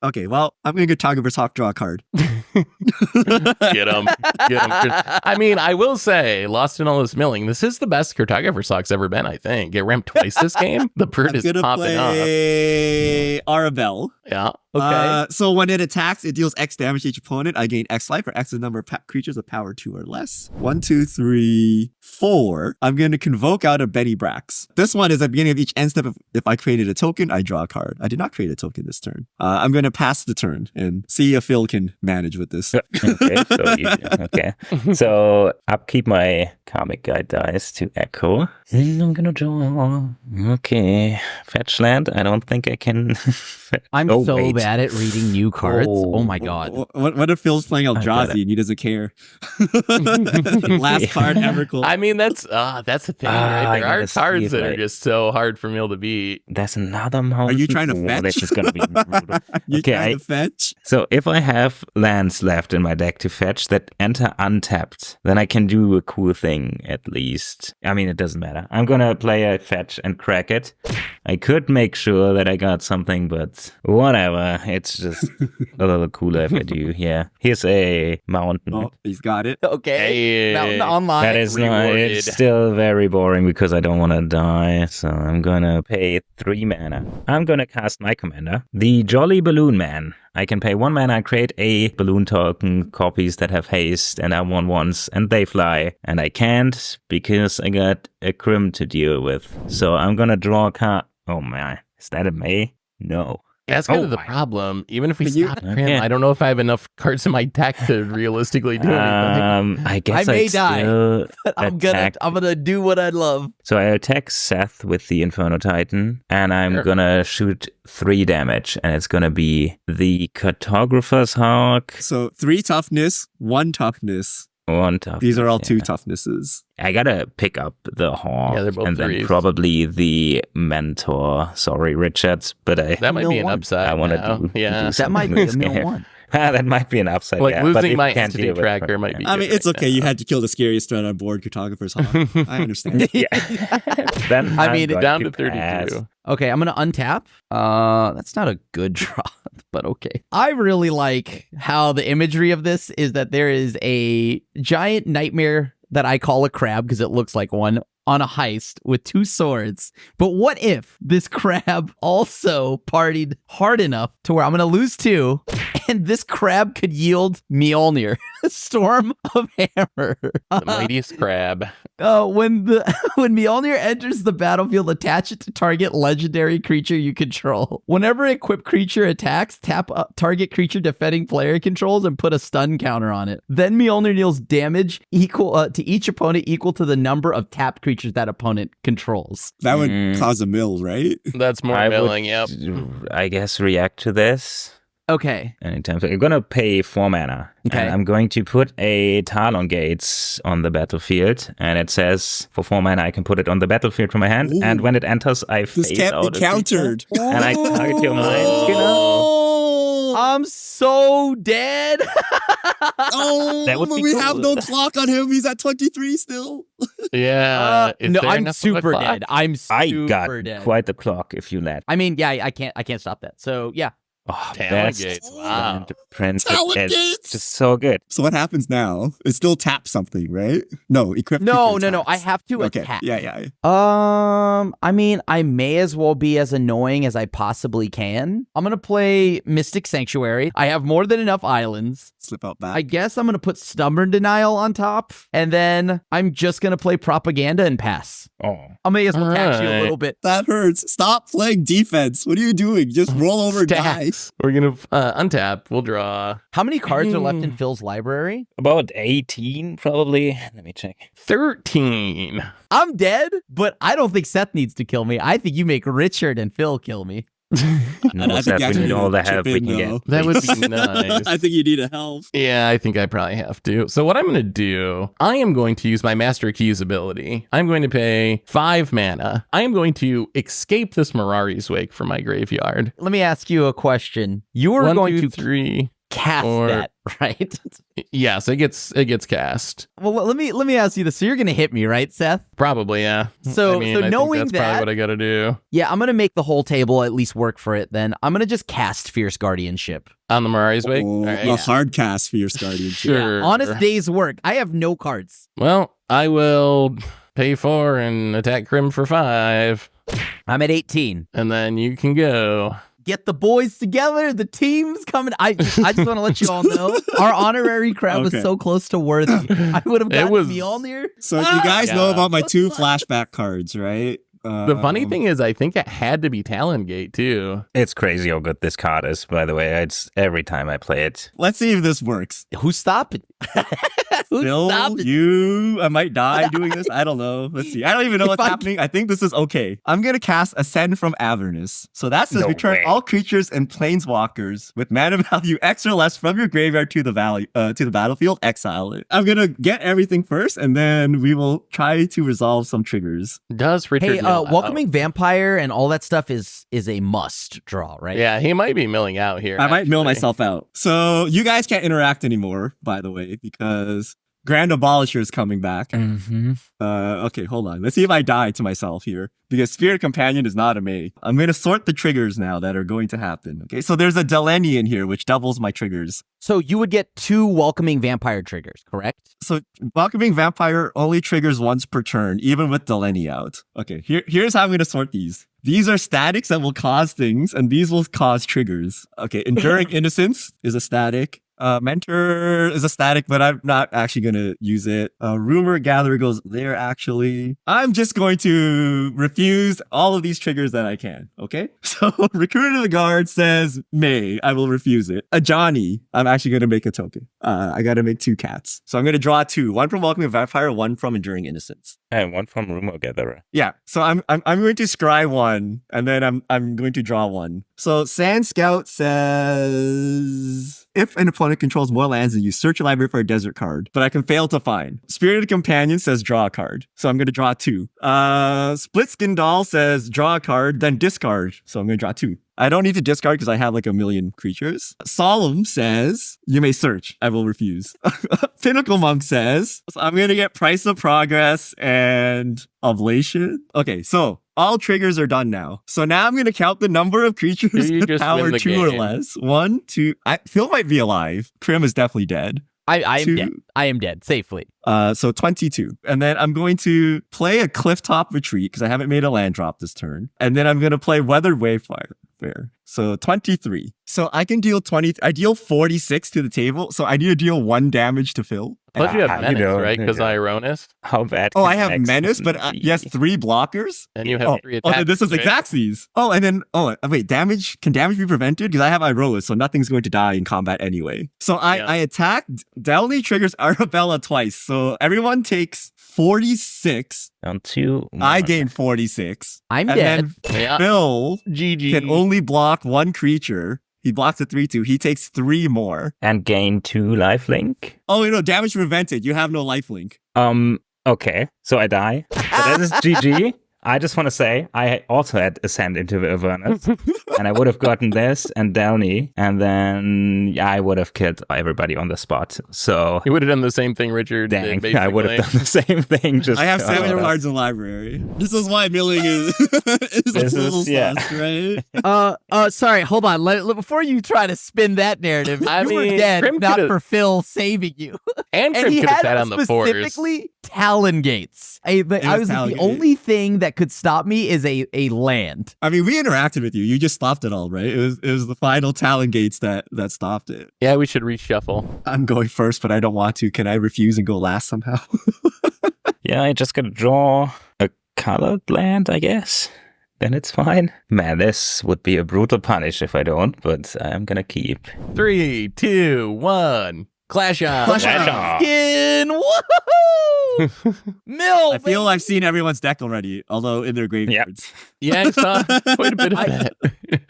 Speaker 5: Okay, well, I'm going to go Target Talk, draw a card.
Speaker 1: Get him. I mean, I will say, Lost in All This Milling, this is the best Cartographer Sock's ever been, I think. It ramped twice this game. The bird
Speaker 5: I'm
Speaker 1: is
Speaker 5: going to
Speaker 1: popping up.
Speaker 5: play Arabelle.
Speaker 1: Yeah.
Speaker 4: Okay.
Speaker 5: So when it attacks, it deals X damage to each opponent. I gain X life, or X is the number of creatures of power 2 or less. 1, 2, 3, 4. I'm going to convoke out a Benny Brax. This one is at the beginning of each end step. If I created a token, I draw a card. I did not create a token this turn. I'm going to pass the turn and see if Phil can manage with this.
Speaker 2: Okay, so okay. So upkeep my comic guide dice to echo. And I'm gonna draw. Okay, fetch land. I don't think I can.
Speaker 4: I'm
Speaker 2: Oh,
Speaker 4: so
Speaker 2: wait.
Speaker 4: bad at reading new cards. Oh, my God.
Speaker 5: What if Phil's playing
Speaker 2: got
Speaker 5: Eldrazi
Speaker 2: it.
Speaker 5: and he doesn't care? Last card ever. Cool.
Speaker 1: I mean, that's the thing, right?
Speaker 2: I
Speaker 1: There are
Speaker 2: gotta see
Speaker 1: cards
Speaker 2: if
Speaker 1: that
Speaker 2: I-
Speaker 1: are just so hard for Mill to beat.
Speaker 2: There's another mountain.
Speaker 5: Are you trying to
Speaker 2: Oh,
Speaker 5: fetch?
Speaker 2: This is gonna be brutal.
Speaker 5: You
Speaker 2: Okay,
Speaker 5: trying to fetch?
Speaker 2: So if I have lands left in my deck to fetch that enter untapped, then I can do a cool thing at least. I mean, it doesn't matter. I'm gonna play a fetch and crack it. I could make sure that I got something, but whatever. It's just a little cooler if I do. Yeah. Here's a mountain.
Speaker 5: Oh, he's got it.
Speaker 4: Okay.
Speaker 1: Hey.
Speaker 4: Mountain Online.
Speaker 2: That is not,
Speaker 1: rewarded.
Speaker 2: it's still very boring because I don't want to die. So I'm gonna pay 3 mana. I'm gonna cast my commander, the Jolly Balloon Man. I can pay 1 mana and create a balloon token copies that have haste and are 1/1s and they fly. And I can't because I got a Crim to deal with. So I'm gonna draw a card. Oh my, is that a May? No.
Speaker 1: That's kind
Speaker 2: Oh
Speaker 1: of the
Speaker 2: my.
Speaker 1: problem. Even if we
Speaker 5: Can you-
Speaker 1: stop Crim,
Speaker 2: Okay.
Speaker 1: I don't know if I have enough cards in my deck to realistically do anything.
Speaker 2: I guess
Speaker 4: I may
Speaker 2: I'd
Speaker 4: die.
Speaker 2: still
Speaker 4: I'm
Speaker 2: attack.
Speaker 4: gonna do what I love.
Speaker 2: So I attack Seth with the Inferno Titan, and I'm
Speaker 1: Sure.
Speaker 2: gonna shoot 3 damage, and it's gonna be the Cartographer's Hawk.
Speaker 5: So 3 toughness, 1 toughness.
Speaker 2: 1 tough.
Speaker 5: These are all
Speaker 2: yeah.
Speaker 5: 2 toughnesses.
Speaker 2: I gotta pick up the Hawk,
Speaker 1: Yeah, they're both
Speaker 2: and then
Speaker 1: threes.
Speaker 2: probably the Mentor. Sorry, Richard, but
Speaker 1: That might be an
Speaker 4: Mill one.
Speaker 1: upside.
Speaker 2: I want
Speaker 1: now.
Speaker 2: to do
Speaker 1: Yeah.
Speaker 4: That might be a mill one.
Speaker 2: That might be an upside.
Speaker 1: Like
Speaker 2: yeah, but
Speaker 1: losing
Speaker 2: if
Speaker 1: my
Speaker 2: you can't
Speaker 1: entity
Speaker 2: deal with
Speaker 1: tracker
Speaker 2: it,
Speaker 1: might be
Speaker 5: I mean,
Speaker 1: good
Speaker 5: it's
Speaker 1: right
Speaker 5: okay. You
Speaker 1: now.
Speaker 5: had to kill the scariest threat on board, Cartographer's Hawk. I understand.
Speaker 2: Yeah. Then
Speaker 4: I
Speaker 2: I'm
Speaker 4: mean,
Speaker 2: going
Speaker 1: Down
Speaker 2: to
Speaker 1: to 32.
Speaker 2: pass.
Speaker 4: Okay, I'm gonna untap. That's not a good draw, but okay. I really like how the imagery of this is that there is a giant nightmare that I call a crab because it looks like one on a heist with 2 swords. But what if this crab also partied hard enough to where I'm gonna lose 2, and this crab could yield Mjolnir, Storm of Hammer.
Speaker 1: The mightiest crab.
Speaker 4: When Mjolnir enters the battlefield, attach it to target legendary creature you control. Whenever equipped creature attacks, tap target creature defending player controls and put a stun counter on it. Then Mjolnir deals damage equal to each opponent equal to the number of tapped creatures that opponent controls.
Speaker 5: That would
Speaker 2: Mm.
Speaker 5: cause a mill, right?
Speaker 1: That's more
Speaker 2: I
Speaker 1: milling,
Speaker 2: would,
Speaker 1: yep.
Speaker 2: I guess, react to this.
Speaker 4: Okay.
Speaker 2: Anytime. So I'm gonna pay 4 mana.
Speaker 4: Okay.
Speaker 2: And I'm going to put a Talon Gates on the battlefield. And it says for 4 mana I can put it on the battlefield from my hand.
Speaker 5: Ooh.
Speaker 2: And when it enters, I
Speaker 5: This
Speaker 2: phase
Speaker 5: can't
Speaker 2: out
Speaker 5: be
Speaker 2: a creature.
Speaker 5: countered.
Speaker 2: And I target your mind, you know?
Speaker 5: Oh,
Speaker 4: I'm so dead.
Speaker 2: That would
Speaker 5: but
Speaker 2: be
Speaker 5: we
Speaker 2: cool.
Speaker 5: have no clock on him. He's at 23 still.
Speaker 1: Yeah. is
Speaker 4: no,
Speaker 1: there
Speaker 4: I'm
Speaker 1: enough of a
Speaker 4: super
Speaker 1: clock?
Speaker 4: dead. I'm
Speaker 2: I
Speaker 4: super
Speaker 2: got
Speaker 4: dead.
Speaker 2: quite the clock if you let.
Speaker 4: I mean, yeah, I can't stop that. So yeah.
Speaker 2: Oh,
Speaker 1: Talon
Speaker 2: best
Speaker 1: Gates, wow.
Speaker 2: land printed.
Speaker 5: Talon
Speaker 2: It's
Speaker 5: Gates!
Speaker 2: just so good.
Speaker 5: So what happens now? It still taps something, right? No, equip.
Speaker 4: No.
Speaker 5: creature
Speaker 4: I
Speaker 5: attacks.
Speaker 4: have to
Speaker 5: Okay.
Speaker 4: attack.
Speaker 5: Yeah.
Speaker 4: I mean, I may as well be as annoying as I possibly can. I'm gonna play Mystic Sanctuary. I have more than enough islands.
Speaker 5: Slip out back.
Speaker 4: I guess I'm gonna put Stubborn Denial on top, and then I'm just gonna play Propaganda and pass.
Speaker 2: Oh.
Speaker 4: I may as well tax you a
Speaker 1: Alright.
Speaker 4: little bit.
Speaker 5: That hurts. Stop playing defense. What are you doing? Just roll over and die.
Speaker 1: Stacks. We're gonna untap. We'll draw
Speaker 4: How many cards are left in Phil's library?
Speaker 2: About 18, probably. Let me check.
Speaker 1: 13.
Speaker 4: I'm dead, but I don't think Seth needs to kill me. I think you make Richard and Phil kill me.
Speaker 2: No,
Speaker 5: And I
Speaker 2: Seth,
Speaker 5: think you
Speaker 2: we
Speaker 5: actually
Speaker 2: need all the
Speaker 5: chip
Speaker 2: help we
Speaker 5: in,
Speaker 2: can
Speaker 5: though.
Speaker 2: get.
Speaker 1: That would be nice.
Speaker 5: I think you need a help.
Speaker 1: Yeah, I think I probably have to. So what I'm going to do, I am going to use my Master Keys ability. I'm going to pay 5 mana. I am going to escape this Mirari's Wake from my graveyard.
Speaker 4: Let me ask you a question. You are
Speaker 1: 1,
Speaker 4: going
Speaker 1: 2,
Speaker 4: to
Speaker 1: 3.
Speaker 4: cast
Speaker 1: or-
Speaker 4: that, right?
Speaker 1: Yes, it gets cast.
Speaker 4: Well, let me ask you this. So you're gonna hit me, right, Seth?
Speaker 1: Probably, yeah.
Speaker 4: So-
Speaker 1: I mean,
Speaker 4: so
Speaker 1: I think
Speaker 4: knowing
Speaker 1: that's
Speaker 4: that-
Speaker 1: probably what I got to do
Speaker 4: Yeah, I'm gonna make the whole table at least work for it. Then I'm gonna just cast Fierce Guardianship.
Speaker 1: on the Mirari's Wake.
Speaker 5: Oh,
Speaker 1: All right.
Speaker 5: a hard cast for your guardianship.
Speaker 1: Sure.
Speaker 4: Honest day's work. I have no cards.
Speaker 1: Well, I will pay 4 and attack Crim for 5,
Speaker 4: I'm at 18.
Speaker 1: and then you can go.
Speaker 4: Get the boys together. The team's coming. I just want to let you all know our honorary crowd was
Speaker 5: Okay.
Speaker 4: so close to worthy. I would have
Speaker 1: It
Speaker 4: gotten
Speaker 1: was-
Speaker 4: Mjolnir.
Speaker 5: So you guys know
Speaker 1: Yeah.
Speaker 5: about my 2 flashback cards, right?
Speaker 1: The funny thing is, I think it had to be Talongate too.
Speaker 2: It's crazy how good this card is, by the way. It's every time I play it.
Speaker 5: Let's see if this works.
Speaker 4: Who's stopping? Who's
Speaker 5: Bill,
Speaker 4: stopping?
Speaker 5: I might die doing this. I don't know. Let's see. I don't even know
Speaker 4: If
Speaker 5: what's
Speaker 4: I-
Speaker 5: happening. I think this is okay. I'm gonna cast Ascend from Avernus. So that says
Speaker 2: No
Speaker 5: return
Speaker 2: way.
Speaker 5: all creatures and planeswalkers with mana value X or less from your graveyard to the battlefield. Exile it. I'm gonna get everything first, and then we will try to resolve some triggers.
Speaker 1: Does Richard?
Speaker 4: Hey,
Speaker 1: mill out?
Speaker 4: welcoming vampire and all that stuff is a must draw, right?
Speaker 1: Yeah, he might be milling out here.
Speaker 5: I might mill
Speaker 1: actually.
Speaker 5: myself out. So you guys can't interact anymore, by the way, because Grand Abolisher is coming back.
Speaker 2: Mm-hmm.
Speaker 5: Okay, hold on. Let's see if I die to myself here. Because Spirit Companion is not a May. I'm going to sort the triggers now that are going to happen. Okay, so there's a Delenny in here, which doubles my triggers.
Speaker 4: So you would get 2 welcoming vampire triggers, correct?
Speaker 5: So Welcoming Vampire only triggers once per turn, even with Delenny out. Okay, here's how I'm going to sort these. These are statics that will cause things, and these will cause triggers. Okay, Enduring Innocence is a static. Mentor is a static, but I'm not actually going to use it. Rumor Gatherer goes there, actually. I'm just going to refuse all of these triggers that I can, okay? So Recruit of the Guard says May. I will refuse it. A Johnny, I'm actually going to make a token. I got to make 2 cats. So I'm going to draw 2. One from Welcoming Vampire, one from Enduring Innocence.
Speaker 2: And one from Rumor Gatherer.
Speaker 5: Yeah, so I'm going to scry 1, and then I'm going to draw 1. So Sand Scout says, if an opponent controls more lands than you, search your library for a desert card, but I can fail to find. Spirited Companion says draw a card, so I'm going to draw 2. Split Skin Doll says draw a card, then discard, so I'm going to draw 2. I don't need to discard because I have like a million creatures. Solemn says, you may search. I will refuse. Pinnacle Monk says, so I'm going to get Price of Progress and Oblation. Okay, so all triggers are done now. So now I'm going to count the number of creatures
Speaker 1: You
Speaker 5: with
Speaker 1: just
Speaker 5: power
Speaker 1: win the
Speaker 5: 2 or
Speaker 1: game.
Speaker 5: less. 1, 2. Phil might be alive. Prim is definitely dead.
Speaker 4: I am
Speaker 5: 2.
Speaker 4: dead. I am dead safely.
Speaker 5: So 22. And then I'm going to play a Clifftop Retreat because I haven't made a land drop this turn. And then I'm going to play Weathered Wayfire. So 23. So I can deal 20. I deal 46 to the table. So I need to deal 1 damage to Phil.
Speaker 1: Plus you have
Speaker 2: you
Speaker 1: Menace,
Speaker 2: know,
Speaker 1: right? Because
Speaker 2: yeah.
Speaker 1: Ironis.
Speaker 2: How bad?
Speaker 5: Oh,
Speaker 2: can
Speaker 5: I have
Speaker 2: X
Speaker 5: Menace, but
Speaker 2: be?
Speaker 5: yes, 3 blockers.
Speaker 1: And you have 3 attacks.
Speaker 5: Oh, this is
Speaker 1: right?
Speaker 5: Xaxes. Oh, and then, wait, damage? Can damage be prevented? Because I have Iroas, so nothing's going to die in combat anyway. So I attack. That only triggers Arabella twice. So everyone takes 46.
Speaker 2: Down 2.
Speaker 5: I gain 46.
Speaker 4: I'm
Speaker 5: And
Speaker 4: dead.
Speaker 5: then
Speaker 1: Yeah.
Speaker 5: Phil
Speaker 1: GG.
Speaker 5: can only block 1 creature. He blocks a 3/2. He takes 3 more.
Speaker 2: And gain 2 lifelink.
Speaker 5: Oh, no, damage prevented. You have no lifelink.
Speaker 2: Okay, so I die. But that is GG. I just want to say, I also had Ascend into the Avernus, and I would have gotten this and Downey, and then I would have killed everybody on the spot. So,
Speaker 1: You would have done the same thing Richard did,
Speaker 2: dang,
Speaker 1: basically.
Speaker 2: I would have done the same thing. Just
Speaker 5: I have
Speaker 2: to-
Speaker 5: 7 cards in library. This is why milling is a
Speaker 2: This
Speaker 5: little
Speaker 2: is- yeah.
Speaker 5: sus, right?
Speaker 4: Sorry, hold on. Before you try to spin that narrative,
Speaker 1: I
Speaker 4: you were
Speaker 1: mean,
Speaker 4: dead,
Speaker 1: Prim
Speaker 4: not
Speaker 1: could've-
Speaker 4: for Phil saving you.
Speaker 1: And
Speaker 4: And
Speaker 1: Prim
Speaker 4: he
Speaker 1: could have
Speaker 4: had
Speaker 1: sat on the force.
Speaker 4: specifically Talon Gates. I
Speaker 5: was
Speaker 4: was
Speaker 5: Talon
Speaker 4: the
Speaker 5: Gate.
Speaker 4: only thing that could stop me is a land.
Speaker 5: I mean, we interacted with you. You just stopped it all, right? It was the final Talon Gates that stopped it.
Speaker 1: Yeah, we should reshuffle.
Speaker 5: I'm going first, but I don't want to. Can I refuse and go last somehow?
Speaker 2: Yeah, I just gotta draw a colored land, I guess. Then it's fine. Man, this would be a brutal punish if I don't, but I'm gonna keep.
Speaker 1: 3, 2, 1. Clash on.
Speaker 5: Clash
Speaker 2: Clash
Speaker 5: on.
Speaker 2: on.
Speaker 4: Skin! Woohoo! Mill!
Speaker 5: I feel I've seen everyone's deck already, although in their graveyards.
Speaker 1: Yeah, I saw quite a bit of that.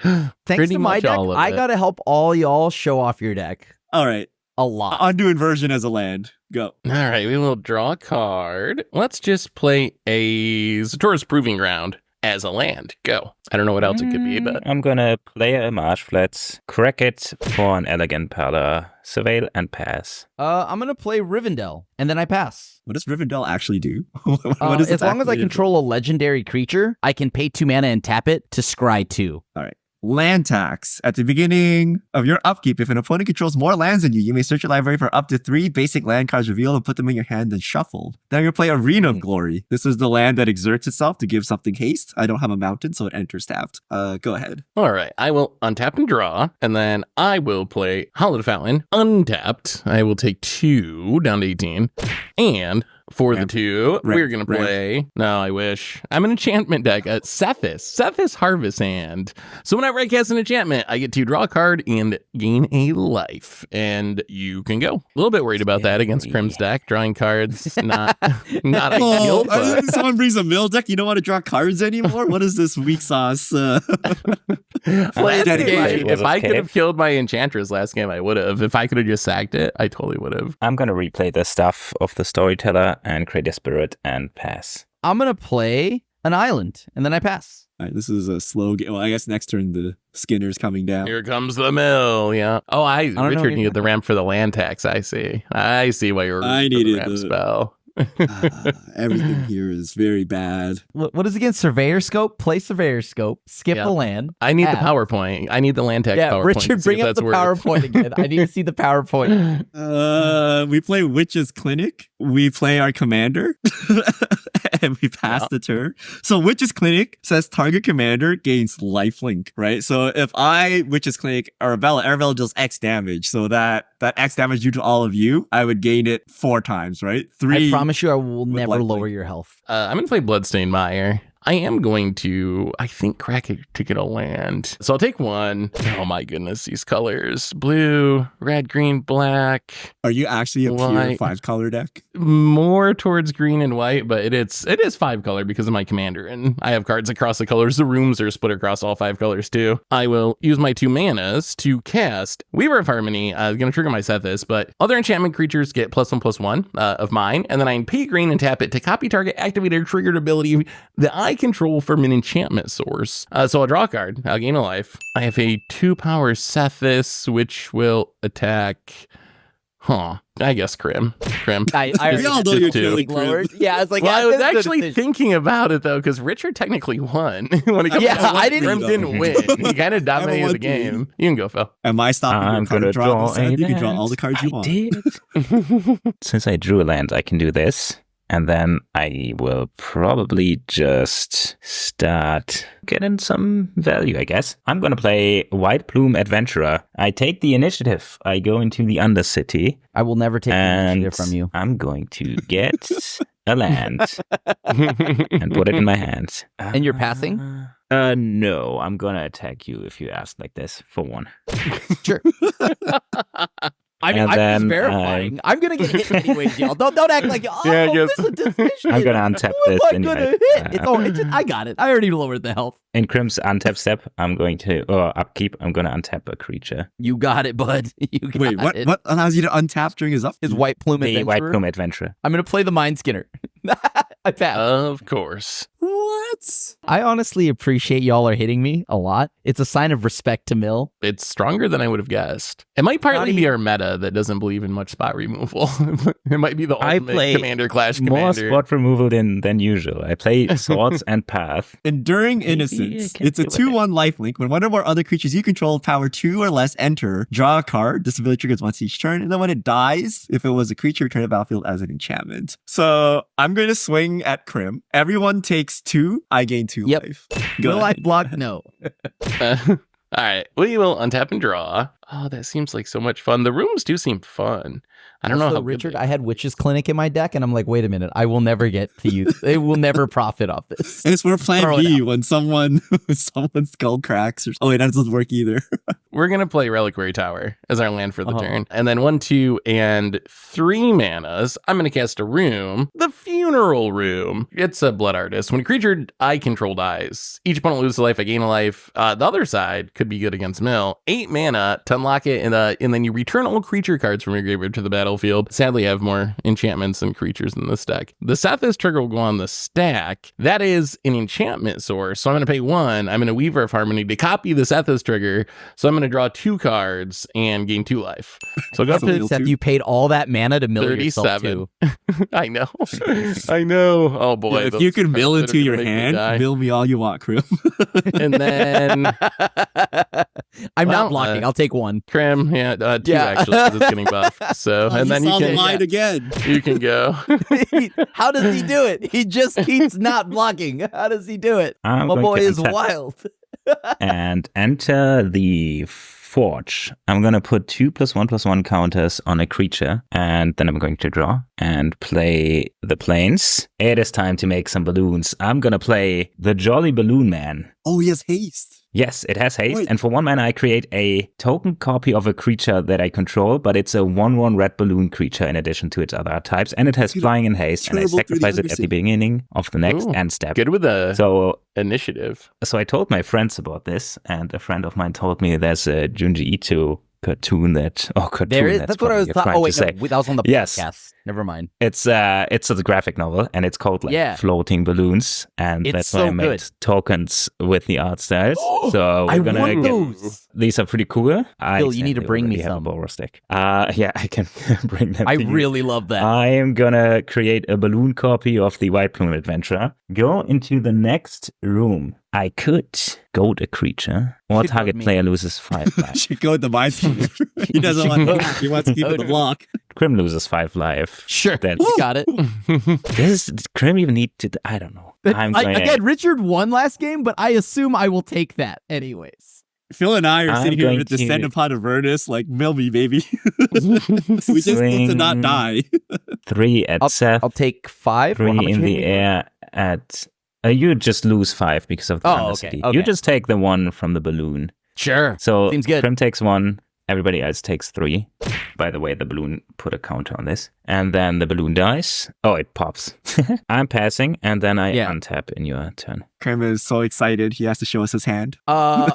Speaker 4: Thanks
Speaker 1: Pretty
Speaker 4: to my
Speaker 1: much
Speaker 4: deck,
Speaker 1: all of
Speaker 4: I
Speaker 1: it.
Speaker 4: gotta help all y'all show off your deck.
Speaker 5: All right.
Speaker 4: A lot.
Speaker 5: Undo inversion as a land. Go.
Speaker 1: All right, we will draw a card. Let's just play a Zatora's Proving Ground as a land. Go. I don't know what else it could be, but
Speaker 2: I'm gonna play a Marshflats, crack it for an Elegant Pala, surveil and pass.
Speaker 4: I'm gonna play Rivendell, and then I pass.
Speaker 5: What does Rivendell actually do? What is
Speaker 4: As long as I
Speaker 5: activated?
Speaker 4: control a legendary creature, I can pay 2 mana and tap it to scry 2.
Speaker 5: All right. Land tax. At the beginning of your upkeep, if an opponent controls more lands than you may search your library for up to 3 basic land cards revealed and put them in your hand and shuffled. Then you play Arena of Glory. This is the land that exerts itself to give something haste. I don't have a mountain, so it enters tapped. Go ahead.
Speaker 1: all right. I will untap and draw, and then I will play Hallowed Fountain untapped. I will take 2 down to 18, and for
Speaker 5: Ramp.
Speaker 1: the 2,
Speaker 5: Ramp.
Speaker 1: we're gonna play. No, I wish. I'm an enchantment deck. Sethis Harvest Hand. So whenever I cast an enchantment, I get to draw a card and gain a life, and you can go. A little bit worried about that against Prim's deck, drawing cards. Not ideal. But
Speaker 5: someone brings a mill deck. You don't want to draw cards anymore? What is this weak sauce?
Speaker 1: last
Speaker 5: Dedicated.
Speaker 1: game, if I could
Speaker 2: Okay.
Speaker 1: have killed my Enchantress last game, I would have. If I could have just sacked it, I totally would have.
Speaker 2: I'm gonna replay the stuff of the Storyteller and create a spirit and pass.
Speaker 4: I'm gonna play an island, and then I pass.
Speaker 5: All right, this is a slow game. Well, I guess next turn the Skinner's coming down.
Speaker 1: Here comes the mill. Yeah. Oh,
Speaker 4: don't know
Speaker 1: Richard
Speaker 4: what
Speaker 1: needed the ramp for the land tax. I see why you were.
Speaker 5: I
Speaker 1: for the
Speaker 5: needed
Speaker 1: ramp
Speaker 5: the-
Speaker 1: spell.
Speaker 5: Everything here is very bad.
Speaker 4: What is against Surveyor Scope? Play Surveyor Scope. Skip
Speaker 1: Yeah.
Speaker 4: a land.
Speaker 1: I need the
Speaker 4: Add.
Speaker 1: PowerPoint. I need the land tax
Speaker 4: Yeah,
Speaker 1: PowerPoint.
Speaker 4: Richard,
Speaker 1: to see
Speaker 4: bring
Speaker 1: if
Speaker 4: up the
Speaker 1: that's worth it.
Speaker 4: PowerPoint again. I need to see the PowerPoint.
Speaker 5: We play Witch's Clinic. We play our commander. and we pass the turn. So Witch's Clinic says target commander gains lifelink, right? So if I Witch's Clinic Arabella deals X damage. So that X damage due to all of you, I would gain it 4 times, right? 3.
Speaker 4: I promise you I will never
Speaker 5: lifelink.
Speaker 4: lower your health.
Speaker 1: I'm going to play Bloodstained Mire. I am going to, I think, crack it to get a land. So I'll take 1. Oh my goodness, these colors. Blue, red, green, black.
Speaker 5: Are you actually a pure
Speaker 1: White.
Speaker 5: 5-color deck?
Speaker 1: More towards green and white, but it is 5 color because of my commander. And I have cards across the colors. The rooms are split across all 5 colors too. I will use my 2 manas to cast Weaver of Harmony. I'm going to trigger my Sethis, but other enchantment creatures get +1/+1 of mine. And then I can pay green and tap it to copy target activated triggered ability that I control from an enchantment source. So I'll draw a card. I'll gain a life. I have a 2-power Sethis, which will attack. I guess Crim.
Speaker 4: I
Speaker 5: We all know you're killing
Speaker 4: lowered. Yeah, I was like,
Speaker 1: Well, I
Speaker 4: yeah,
Speaker 1: was
Speaker 4: this is a
Speaker 1: actually
Speaker 4: decision.
Speaker 1: thinking about it though, because Richard technically won. When it comes
Speaker 4: Yeah,
Speaker 1: to
Speaker 4: I didn't-
Speaker 1: Crim didn't win. He kind of dominated the
Speaker 5: won
Speaker 1: game. You can go, Phil.
Speaker 5: Am I stopping
Speaker 2: I'm
Speaker 5: your card
Speaker 2: gonna
Speaker 5: draw?
Speaker 2: draw
Speaker 5: Set?
Speaker 2: a
Speaker 5: You can draw
Speaker 2: land.
Speaker 5: all the cards you
Speaker 2: I
Speaker 5: want.
Speaker 2: did. Since I drew a land, I can do this. And then I will probably just start getting some value, I guess. I'm going to play White Plume Adventurer. I take the initiative. I go into the Undercity.
Speaker 4: I will never take the
Speaker 2: And
Speaker 4: initiative from you.
Speaker 2: I'm going to get a land and put it in my hands.
Speaker 4: And you're passing?
Speaker 2: No, I'm going to attack you if you ask like this for 1.
Speaker 4: Sure. I mean,
Speaker 2: And
Speaker 4: I'm
Speaker 2: then
Speaker 4: just verifying. I'm gonna get hit anyways, y'all. Don't act like
Speaker 1: Yeah, I guess.
Speaker 4: this is a decision.
Speaker 2: I'm gonna untap
Speaker 4: Who am
Speaker 2: this
Speaker 4: I
Speaker 2: and
Speaker 4: gonna
Speaker 2: I-
Speaker 4: hit? I got it. I already lowered the health.
Speaker 2: In Crim's untap step, I'm going to, or upkeep, I'm going to untap a creature.
Speaker 4: You got it, bud. You got
Speaker 5: Wait, what?
Speaker 4: it.
Speaker 5: What allows you to untap during his upkeep?
Speaker 4: His white plume
Speaker 2: The
Speaker 4: adventurer.
Speaker 2: White Plume Adventurer.
Speaker 4: I'm gonna play the Mind Skinner. I passed.
Speaker 1: Of course.
Speaker 5: What?
Speaker 4: I honestly appreciate y'all are hitting me a lot. It's a sign of respect to Mill.
Speaker 1: It's stronger than I would have guessed. It might partly be our meta that doesn't believe in much spot removal. It might be the
Speaker 2: I
Speaker 1: ultimate
Speaker 2: play
Speaker 1: Commander Clash
Speaker 2: More
Speaker 1: Commander.
Speaker 2: spot removal than usual. I play Swords and Path.
Speaker 5: Enduring
Speaker 2: Maybe
Speaker 5: Innocence.
Speaker 2: I can
Speaker 5: It's a
Speaker 2: deal with
Speaker 5: 2/1 lifelink. When one or more other creatures you control power 2 or less enter, draw a card. This ability triggers once each turn. And then when it dies, if it was a creature, return to the battlefield as an enchantment. So I'm going to swing at Crim. Everyone takes 2. I gain 2
Speaker 4: Yep.
Speaker 5: life. Go
Speaker 4: Will I
Speaker 5: ahead.
Speaker 4: block? No.
Speaker 1: All right. We will untap and draw. Oh, that seems like so much fun. The rooms do seem fun. I don't know
Speaker 4: Also,
Speaker 1: how good
Speaker 4: Richard,
Speaker 1: they-
Speaker 4: I had Witch's Clinic in my deck, and I'm like, wait a minute, I will never get to use. They will never profit off this.
Speaker 5: And it's for plan
Speaker 4: Throw it
Speaker 5: B when someone's skull cracks. Oh wait, that doesn't work either.
Speaker 1: We're going to play Reliquary Tower as our land for the
Speaker 4: Uh-huh.
Speaker 1: turn. And then 1, 2, and 3 manas. I'm going to cast a room. The Funeral Room. It's a Blood Artist. When a creature I control dies, each opponent loses a life, I gain a life. The other side could be good against Mill. 8 mana to unlock it, and then you return all creature cards from your graveyard to the battlefield. Sadly, I have more enchantments and creatures in this deck. The Sethis trigger will go on the stack. That is an enchantment source. So I'm going to pay 1. I'm going to Weaver of Harmony to copy the Sethis trigger. So I'm going to draw 2 cards and gain 2 life. So go up
Speaker 5: That's a
Speaker 1: to
Speaker 5: little
Speaker 4: Except
Speaker 5: too-
Speaker 4: you paid all that mana to mill yourself
Speaker 1: 37.
Speaker 4: too.
Speaker 1: I know. I know. Oh boy.
Speaker 5: Yeah, if
Speaker 1: those
Speaker 5: you can
Speaker 1: cards
Speaker 5: mill
Speaker 1: that are
Speaker 5: into
Speaker 1: gonna
Speaker 5: your
Speaker 1: make me
Speaker 5: hand,
Speaker 1: die.
Speaker 5: mill me all you want, Crim.
Speaker 1: And then
Speaker 4: I'm
Speaker 1: Well,
Speaker 4: not blocking. I'll take 1.
Speaker 1: Crim, 2
Speaker 4: Yeah.
Speaker 1: actually, 'cause it's getting buff. So,
Speaker 5: Oh,
Speaker 1: and then you
Speaker 5: saw the
Speaker 1: can
Speaker 5: line again.
Speaker 1: you can go.
Speaker 4: How does he do it? He just keeps not blocking. How does he do it?
Speaker 2: I'm
Speaker 4: My
Speaker 2: going
Speaker 4: boy
Speaker 2: to
Speaker 4: is
Speaker 2: untap
Speaker 4: wild.
Speaker 2: and enter the Forge. I'm going to put 2+1/+1 counters on a creature, and then I'm going to draw and play the planes. It is time to make some balloons. I'm going to play the Jolly Balloon Man.
Speaker 5: Oh, he has haste.
Speaker 2: Yes, it has haste,
Speaker 5: Wait.
Speaker 2: and for 1 mana I create a token copy of a creature that I control, but it's a 1/1 red balloon creature in addition to its other types, and it has
Speaker 5: Dude,
Speaker 2: flying and haste, and I
Speaker 5: terrible 3D
Speaker 2: sacrifice it at the
Speaker 5: understand.
Speaker 2: beginning of the next
Speaker 1: Ooh,
Speaker 2: end step.
Speaker 1: Good with the
Speaker 2: So
Speaker 1: initiative.
Speaker 2: I told my friends about this, and a friend of mine told me there's a Junji Ito cartoon that,
Speaker 4: There is. That's what I was
Speaker 2: probably
Speaker 4: thought.
Speaker 2: trying
Speaker 4: Oh
Speaker 2: to
Speaker 4: wait,
Speaker 2: say.
Speaker 4: no, that was on the
Speaker 2: Yes.
Speaker 4: podcast. Never mind.
Speaker 2: It's a graphic novel, and it's called like
Speaker 4: Yeah.
Speaker 2: Floating Balloons, and
Speaker 4: It's
Speaker 2: that's why
Speaker 4: so
Speaker 2: I made
Speaker 4: good.
Speaker 2: tokens with the art styles. So
Speaker 4: I
Speaker 2: we're gonna
Speaker 4: want
Speaker 2: get
Speaker 4: those.
Speaker 2: these are pretty cool.
Speaker 4: Bill, you need to
Speaker 2: sadly
Speaker 4: bring me
Speaker 2: already have
Speaker 4: some.
Speaker 2: a Boros deck. Yeah, I can bring them.
Speaker 4: I
Speaker 2: to you.
Speaker 4: really love that.
Speaker 2: I am gonna create a balloon copy of the White Plume Adventurer. Go into the next room. I could goad a creature, or
Speaker 4: Should
Speaker 2: target
Speaker 4: goad me.
Speaker 2: player loses 5 life.
Speaker 5: Should go with the mind skinner. He doesn't want that. He wants to keep it the block.
Speaker 2: Grim loses 5 life.
Speaker 4: Sure,
Speaker 2: That's-
Speaker 4: you got it.
Speaker 2: Does Grim even need to? I don't know.
Speaker 4: Again, Richard won last game, but I assume I will take that anyways.
Speaker 5: Phil and I are
Speaker 2: I'm
Speaker 5: sitting here
Speaker 2: going
Speaker 5: with Descend
Speaker 2: to-
Speaker 5: upon Avernus, like, mill me, baby. We just need to not
Speaker 2: Swing.
Speaker 5: die.
Speaker 2: 3 at Seth.
Speaker 4: I'll take 5. Or
Speaker 2: 3
Speaker 4: how much
Speaker 2: in
Speaker 4: you
Speaker 2: the
Speaker 4: need?
Speaker 2: air at. You just lose 5 because of the
Speaker 4: Oh, okay,
Speaker 2: Undercity.
Speaker 4: okay.
Speaker 2: You just take the 1 from the balloon.
Speaker 4: Sure.
Speaker 2: So
Speaker 4: Seems good.
Speaker 2: Grim takes 1. Everybody else takes 3. By the way, the balloon put a counter on this. And then the balloon dies. Oh, it pops. I'm passing, and then I untap in your turn.
Speaker 5: Krim is so excited, he has to show us his hand.
Speaker 4: I'm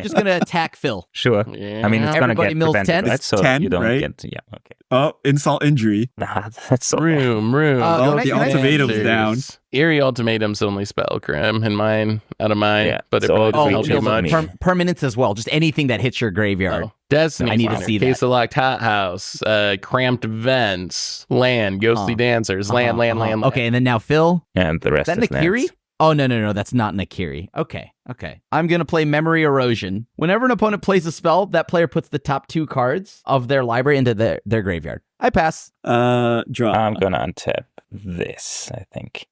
Speaker 4: just gonna attack Phil.
Speaker 2: Sure.
Speaker 1: Yeah.
Speaker 2: I mean, it's gonna
Speaker 4: Everybody
Speaker 2: get
Speaker 4: mills
Speaker 2: prevented,
Speaker 4: 10?
Speaker 2: right?
Speaker 5: It's
Speaker 2: So
Speaker 5: 10,
Speaker 2: you don't
Speaker 5: right?
Speaker 2: get. Yeah. Okay.
Speaker 5: Oh, insult injury.
Speaker 2: Nah, that's so.
Speaker 1: Room.
Speaker 5: Oh,
Speaker 4: can
Speaker 5: the
Speaker 4: I-
Speaker 5: ultimatum's down.
Speaker 1: Eerie ultimatum's only spell, Grim, and mine out of mine.
Speaker 2: Yeah,
Speaker 1: but it
Speaker 2: so
Speaker 1: probably
Speaker 2: all
Speaker 1: doesn't help
Speaker 2: creatures
Speaker 1: you
Speaker 2: of
Speaker 1: much.
Speaker 2: me.
Speaker 4: Permanents as well. Just anything that hits your graveyard.
Speaker 1: Oh. Destiny.
Speaker 4: I need to
Speaker 1: Finder,
Speaker 4: see that.
Speaker 1: Case of Locked Hothouse, Cramped Vents, Land, Ghostly Dancers, land.
Speaker 4: Okay, and then now Phil.
Speaker 2: And the
Speaker 4: Is
Speaker 2: rest
Speaker 4: that
Speaker 2: is
Speaker 4: Nakiri?
Speaker 2: lands.
Speaker 4: Oh, no, that's not Nakiri. Okay. I'm going to play Memory Erosion. Whenever an opponent plays a spell, that player puts the top 2 cards of their library into their graveyard. I pass.
Speaker 5: Draw.
Speaker 2: I'm gonna untap this, I think.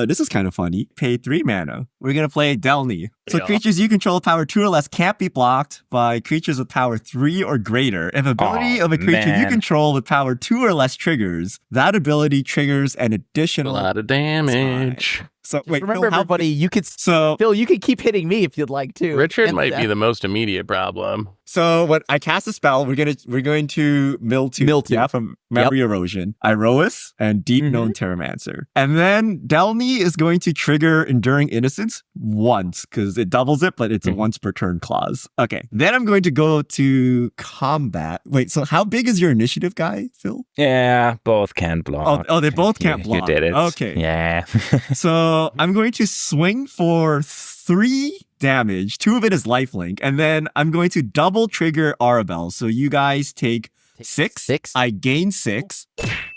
Speaker 5: This is kind of funny. Pay 3 mana. We're gonna play Delny. So
Speaker 1: Yeah.
Speaker 5: creatures you control power 2 or less can't be blocked by creatures with power 3 or greater. If ability
Speaker 2: Aw,
Speaker 5: of a creature you
Speaker 2: man.
Speaker 5: control with power 2 or less triggers, that ability triggers an
Speaker 1: A
Speaker 5: additional.
Speaker 1: lot of damage.
Speaker 5: So wait,
Speaker 4: Remember,
Speaker 5: Phil, how
Speaker 4: everybody, you could.
Speaker 5: So
Speaker 4: Phil, you could keep hitting me if you'd like to.
Speaker 1: Richard
Speaker 4: And
Speaker 1: might
Speaker 4: that-
Speaker 1: be the most immediate problem.
Speaker 5: when I cast a spell, we're going to mill 2.
Speaker 4: Mill 2.
Speaker 5: Yeah, from Memory Erosion. Iroas and Deep Known Terramancer. And then Delny is going to trigger Enduring Innocence once, because it doubles it, but it's a once per turn clause. Okay. Then I'm going to go to combat. Wait, so how big is your initiative guy, Phil?
Speaker 2: Yeah, both can block.
Speaker 5: Oh, they both can't block.
Speaker 2: You did it.
Speaker 5: Okay.
Speaker 2: Yeah.
Speaker 5: So I'm going to swing for 3 damage. 2 of it is lifelink. And then I'm going to double trigger Arabelle. So you guys take 6.
Speaker 4: 6.
Speaker 5: I gain 6.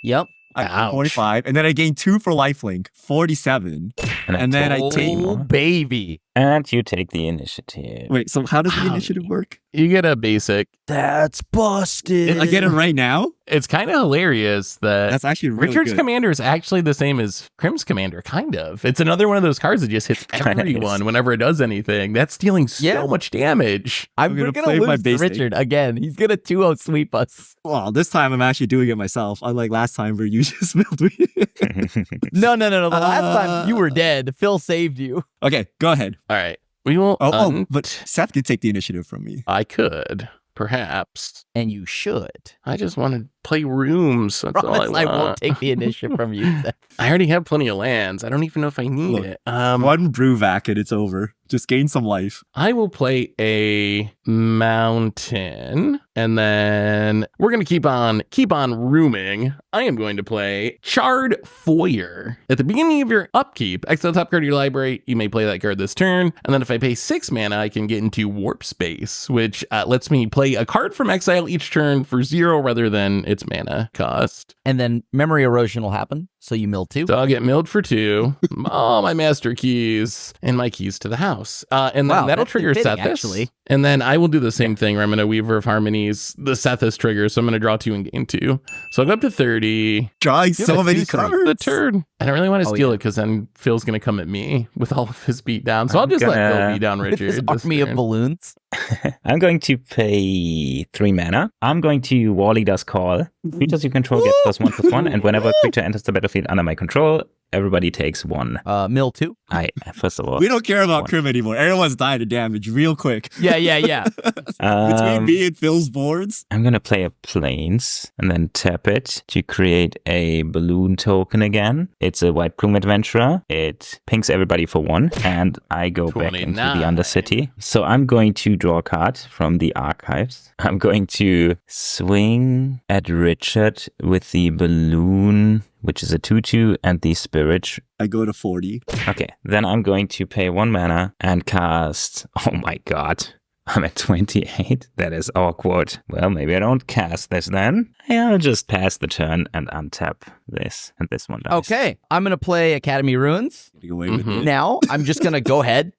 Speaker 4: Yep.
Speaker 1: Ouch.
Speaker 5: 45. And then I gain 2 for lifelink. 47. And then I take.
Speaker 4: Oh, baby.
Speaker 2: And you take the initiative.
Speaker 5: Wait, so how does the
Speaker 1: Ow.
Speaker 5: initiative work?
Speaker 1: You get a basic.
Speaker 4: That's busted.
Speaker 5: I get it right now?
Speaker 1: It's kind of hilarious that
Speaker 5: That's actually really
Speaker 1: Richard's
Speaker 5: good.
Speaker 1: commander is actually the same as Crim's commander, kind of. It's another one of those cards that just hits
Speaker 2: Kinda
Speaker 1: everyone
Speaker 2: is.
Speaker 1: whenever it does anything. That's dealing so
Speaker 4: Yeah.
Speaker 1: much damage.
Speaker 5: I'm
Speaker 4: We're
Speaker 5: gonna
Speaker 4: gonna
Speaker 5: play my
Speaker 4: lose to
Speaker 5: basic.
Speaker 4: Richard again. He's gonna 2-0 sweep us.
Speaker 5: Well, this time I'm actually doing it myself, unlike last time where you just milled me.
Speaker 4: No. The last time you were dead, Phil saved you.
Speaker 5: Okay, go ahead.
Speaker 1: All right. We will.
Speaker 5: But Seth can take the initiative from me.
Speaker 1: I could, perhaps.
Speaker 4: And you should.
Speaker 1: I just want to play rooms. That's all
Speaker 4: Promise
Speaker 1: I
Speaker 4: I
Speaker 1: want.
Speaker 4: won't take the initiative from you. Seth.
Speaker 1: I already have plenty of lands. I don't even know if I need
Speaker 5: Look,
Speaker 1: it.
Speaker 5: One Brewvac and it's over. Just gain some life.
Speaker 1: I will play a mountain, and then we're gonna keep on rooming. I am going to play Charred Foyer. At the beginning of your upkeep, exile top card of your library. You may play that card this turn, and then if I pay 6 mana, I can get into Warp Space, which lets me play a card from exile each turn for 0 rather than its mana cost.
Speaker 4: And then memory erosion will happen. So you mill 2.
Speaker 1: So I'll get milled for 2. All my master keys and my keys to the house. And then
Speaker 4: Wow,
Speaker 1: that'll
Speaker 4: that's
Speaker 1: trigger
Speaker 4: fitting,
Speaker 1: Sethis.
Speaker 4: actually.
Speaker 1: And then I will do the same thing where I'm going to Weaver of Harmonies, the Sethis trigger. So I'm going to draw 2 and gain 2. So I'll go up to 30.
Speaker 5: Drawing so
Speaker 4: have
Speaker 5: many
Speaker 4: 2 turns.
Speaker 5: cards.
Speaker 1: The turn. I don't really want to
Speaker 4: Oh,
Speaker 1: steal
Speaker 4: yeah.
Speaker 1: it because then Phil's going to come at me with all of his beat down. So I'll
Speaker 2: I'm
Speaker 1: just let
Speaker 2: gonna-
Speaker 1: Phil beat down
Speaker 4: With
Speaker 1: Richard.
Speaker 4: this
Speaker 1: this
Speaker 4: army of
Speaker 1: turn.
Speaker 4: balloons.
Speaker 2: I'm going to pay 3 mana. I'm going to War Leader's Call. Creatures you control get +1/+1, and whenever a creature enters the battlefield under my control, everybody takes 1.
Speaker 4: Mill 2.
Speaker 2: First of all,
Speaker 5: We don't care about
Speaker 2: One.
Speaker 5: Crim anymore. Everyone's died of damage real quick.
Speaker 4: Yeah.
Speaker 5: Between me and Phil's boards.
Speaker 2: I'm gonna play a Plains and then tap it to create a balloon token again. It's a White Plume Adventurer. It pings everybody for 1, and I go back into
Speaker 1: 29.
Speaker 2: the Undercity. So I'm going to draw a card from the archives. I'm going to swing at Richard with the balloon, which is a 2/2, and the spirit.
Speaker 5: I go to 40.
Speaker 2: Okay, then I'm going to pay 1 mana and cast. Oh my god. I'm at 28. That is awkward. Well, maybe I don't cast this then. I'll just pass the turn and untap this, and this one dies.
Speaker 4: Okay. I'm going to play Academy Ruins.
Speaker 5: Get away with
Speaker 1: Mhm.
Speaker 5: it.
Speaker 4: Now, I'm just going to go ahead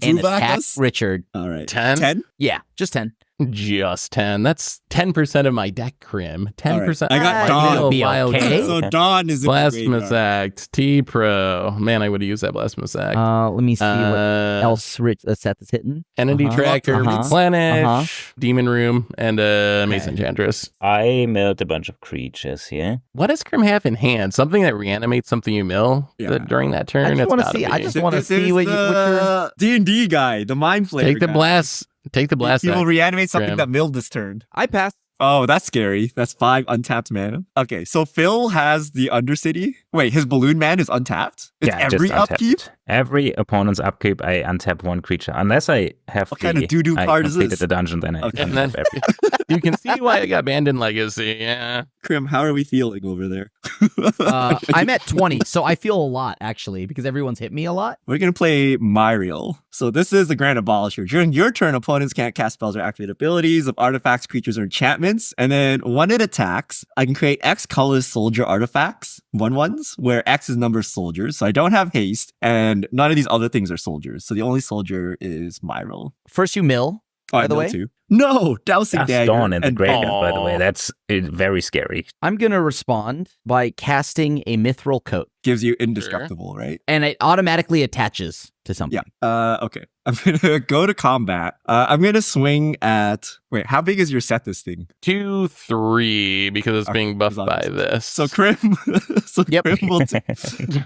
Speaker 4: and
Speaker 5: Brewvac
Speaker 4: attack
Speaker 5: us?
Speaker 4: Richard.
Speaker 5: All right.
Speaker 1: 10?
Speaker 5: 10?
Speaker 4: Yeah, just 10.
Speaker 1: just 10. That's 10% of my deck, Crim. 10%.
Speaker 5: I got
Speaker 4: Dawn.
Speaker 1: Little
Speaker 4: Be
Speaker 1: wild
Speaker 4: okay.
Speaker 1: card.
Speaker 5: So Dawn is in the
Speaker 1: Blasphemous
Speaker 5: graveyard.
Speaker 1: Act, T-Pro. Man, I would have used that Blasphemous Act.
Speaker 4: Let me see what
Speaker 1: Uh,
Speaker 4: else Seth is hitting.
Speaker 1: Entity
Speaker 4: Uh-huh.
Speaker 1: Tracker,
Speaker 4: Uh-huh.
Speaker 1: Replenish,
Speaker 4: Uh-huh.
Speaker 1: Demon Room, and Mace Enchantress.
Speaker 2: I milled a bunch of creatures here.
Speaker 1: What does Crim have in hand? Something that reanimates something you mill
Speaker 5: Yeah.
Speaker 1: during that turn?
Speaker 4: I just
Speaker 1: It's
Speaker 4: wanna
Speaker 1: gotta
Speaker 4: see- I
Speaker 1: be.
Speaker 4: just wanna
Speaker 5: This
Speaker 4: see
Speaker 5: is
Speaker 4: what your
Speaker 5: the D&D guy, the Mind Flayer
Speaker 1: Take the
Speaker 5: guy.
Speaker 1: blast. Take the blast.
Speaker 5: He will
Speaker 1: Act.
Speaker 5: reanimate something
Speaker 1: Grim.
Speaker 5: that milled this turn.
Speaker 4: I passed.
Speaker 5: Oh, that's scary. That's 5 untapped mana. Okay, so Phil has the Undercity. Wait, his Balloon Man is untapped? It's
Speaker 2: Yeah,
Speaker 5: every
Speaker 2: just
Speaker 5: upkeep?
Speaker 2: untapped. Every opponent's upkeep, I untap one creature. Unless I have
Speaker 5: What kind of doo-doo
Speaker 2: I
Speaker 5: card is
Speaker 2: completed
Speaker 5: this?
Speaker 2: the dungeon, then I
Speaker 5: Okay.
Speaker 1: And then
Speaker 2: untap every.
Speaker 1: you can see why I got Abandoned Legacy. Yeah.
Speaker 5: Krim, how are we feeling over there?
Speaker 4: I'm at 20, so I feel a lot, actually, because everyone's hit me a lot.
Speaker 5: We're going to play Myriel. So this is the Grand Abolisher. During your turn, opponents can't cast spells or activate abilities of artifacts, creatures, or enchantments. And then when it attacks, I can create X colors soldier artifacts, 1/1s, where X is number of soldiers. So I don't have haste, and none of these other things are soldiers. So the only soldier is Myriel.
Speaker 4: First, you mill.
Speaker 5: Oh,
Speaker 4: By
Speaker 5: I
Speaker 4: the
Speaker 5: know
Speaker 4: way?
Speaker 5: too. No, Dousing
Speaker 2: That's
Speaker 5: Dagger.
Speaker 2: Dawn in the
Speaker 5: and-
Speaker 2: graveyard, by the way.
Speaker 1: Aw.
Speaker 2: That's very scary.
Speaker 4: I'm going to respond by casting a Mithril Coat,
Speaker 5: Gives you indestructible, right?
Speaker 4: and it automatically attaches to something.
Speaker 5: Yeah. Okay. I'm gonna go to combat. I'm gonna swing at. Wait, how big is your set? This thing.
Speaker 1: 2, 3, because it's
Speaker 5: Okay,
Speaker 1: being buffed
Speaker 5: as long
Speaker 1: by
Speaker 5: as-
Speaker 1: this.
Speaker 5: So Krim.
Speaker 4: Yep.
Speaker 5: Krim will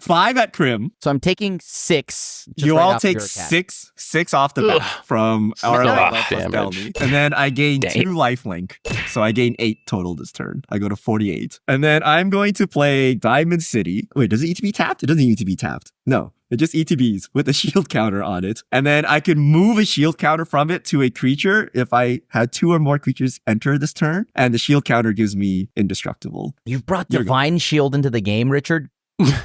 Speaker 5: 5 at Krim.
Speaker 4: So I'm taking 6. just
Speaker 5: You
Speaker 4: right
Speaker 5: all
Speaker 4: after
Speaker 5: take
Speaker 4: your attack.
Speaker 5: six off the bat
Speaker 1: Ugh.
Speaker 5: from our
Speaker 1: Ugh.
Speaker 5: plus
Speaker 1: Damage.
Speaker 5: Delny. And then I gain
Speaker 2: Dang.
Speaker 5: 2 lifelink. So I gain 8 total this turn. I go to 48. And then I'm going to play Diamond City. Wait, does it need to be tapped? It doesn't need to be tapped. No. It just ETBs with a shield counter on it. And then I can move a shield counter from it to a creature if I had 2 or more creatures enter this turn. And the shield counter gives me indestructible.
Speaker 4: You've brought
Speaker 5: Here we go.
Speaker 4: Divine Shield into the game, Richard.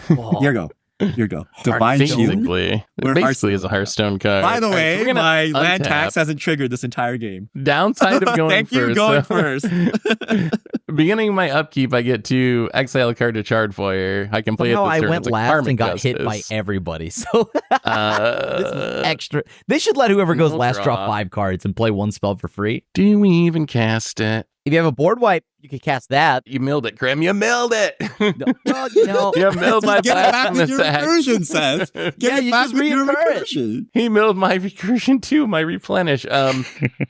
Speaker 4: Oh.
Speaker 5: Here you go. Here you go. Divine Shield.
Speaker 1: Basically,
Speaker 5: We're
Speaker 1: basically is a Hearthstone card.
Speaker 5: By the
Speaker 1: All right,
Speaker 5: way,
Speaker 1: so we're gonna
Speaker 5: my land
Speaker 1: untap.
Speaker 5: tax hasn't triggered this entire game.
Speaker 1: Downside of going
Speaker 5: Thank you,
Speaker 1: first.
Speaker 5: going
Speaker 1: so- Beginning of my upkeep, I get to exile a card to Chardfoyer. I can play
Speaker 4: Somehow
Speaker 1: it this
Speaker 4: I
Speaker 1: turn.
Speaker 4: went
Speaker 1: It's a
Speaker 4: last
Speaker 1: Karmic
Speaker 4: and got hit by
Speaker 1: Justice.
Speaker 4: everybody. So this was
Speaker 1: Uh,
Speaker 4: extra. They should let whoever goes
Speaker 1: no
Speaker 4: last draw
Speaker 1: draw.
Speaker 4: 5 cards and play 1 spell for free.
Speaker 1: do we even cast it?
Speaker 4: If you have a board wipe, you could cast that.
Speaker 1: You milled it, Grim. You milled it.
Speaker 4: Well, you know,
Speaker 1: you milled my
Speaker 5: Get it back with
Speaker 1: Blasphemous
Speaker 5: your
Speaker 1: Act.
Speaker 5: recursion, Seth. Get
Speaker 4: Yeah,
Speaker 5: it
Speaker 4: you
Speaker 5: back
Speaker 4: just
Speaker 5: with your
Speaker 4: reoccur it.
Speaker 5: recursion.
Speaker 1: He milled my recursion too, my replenish.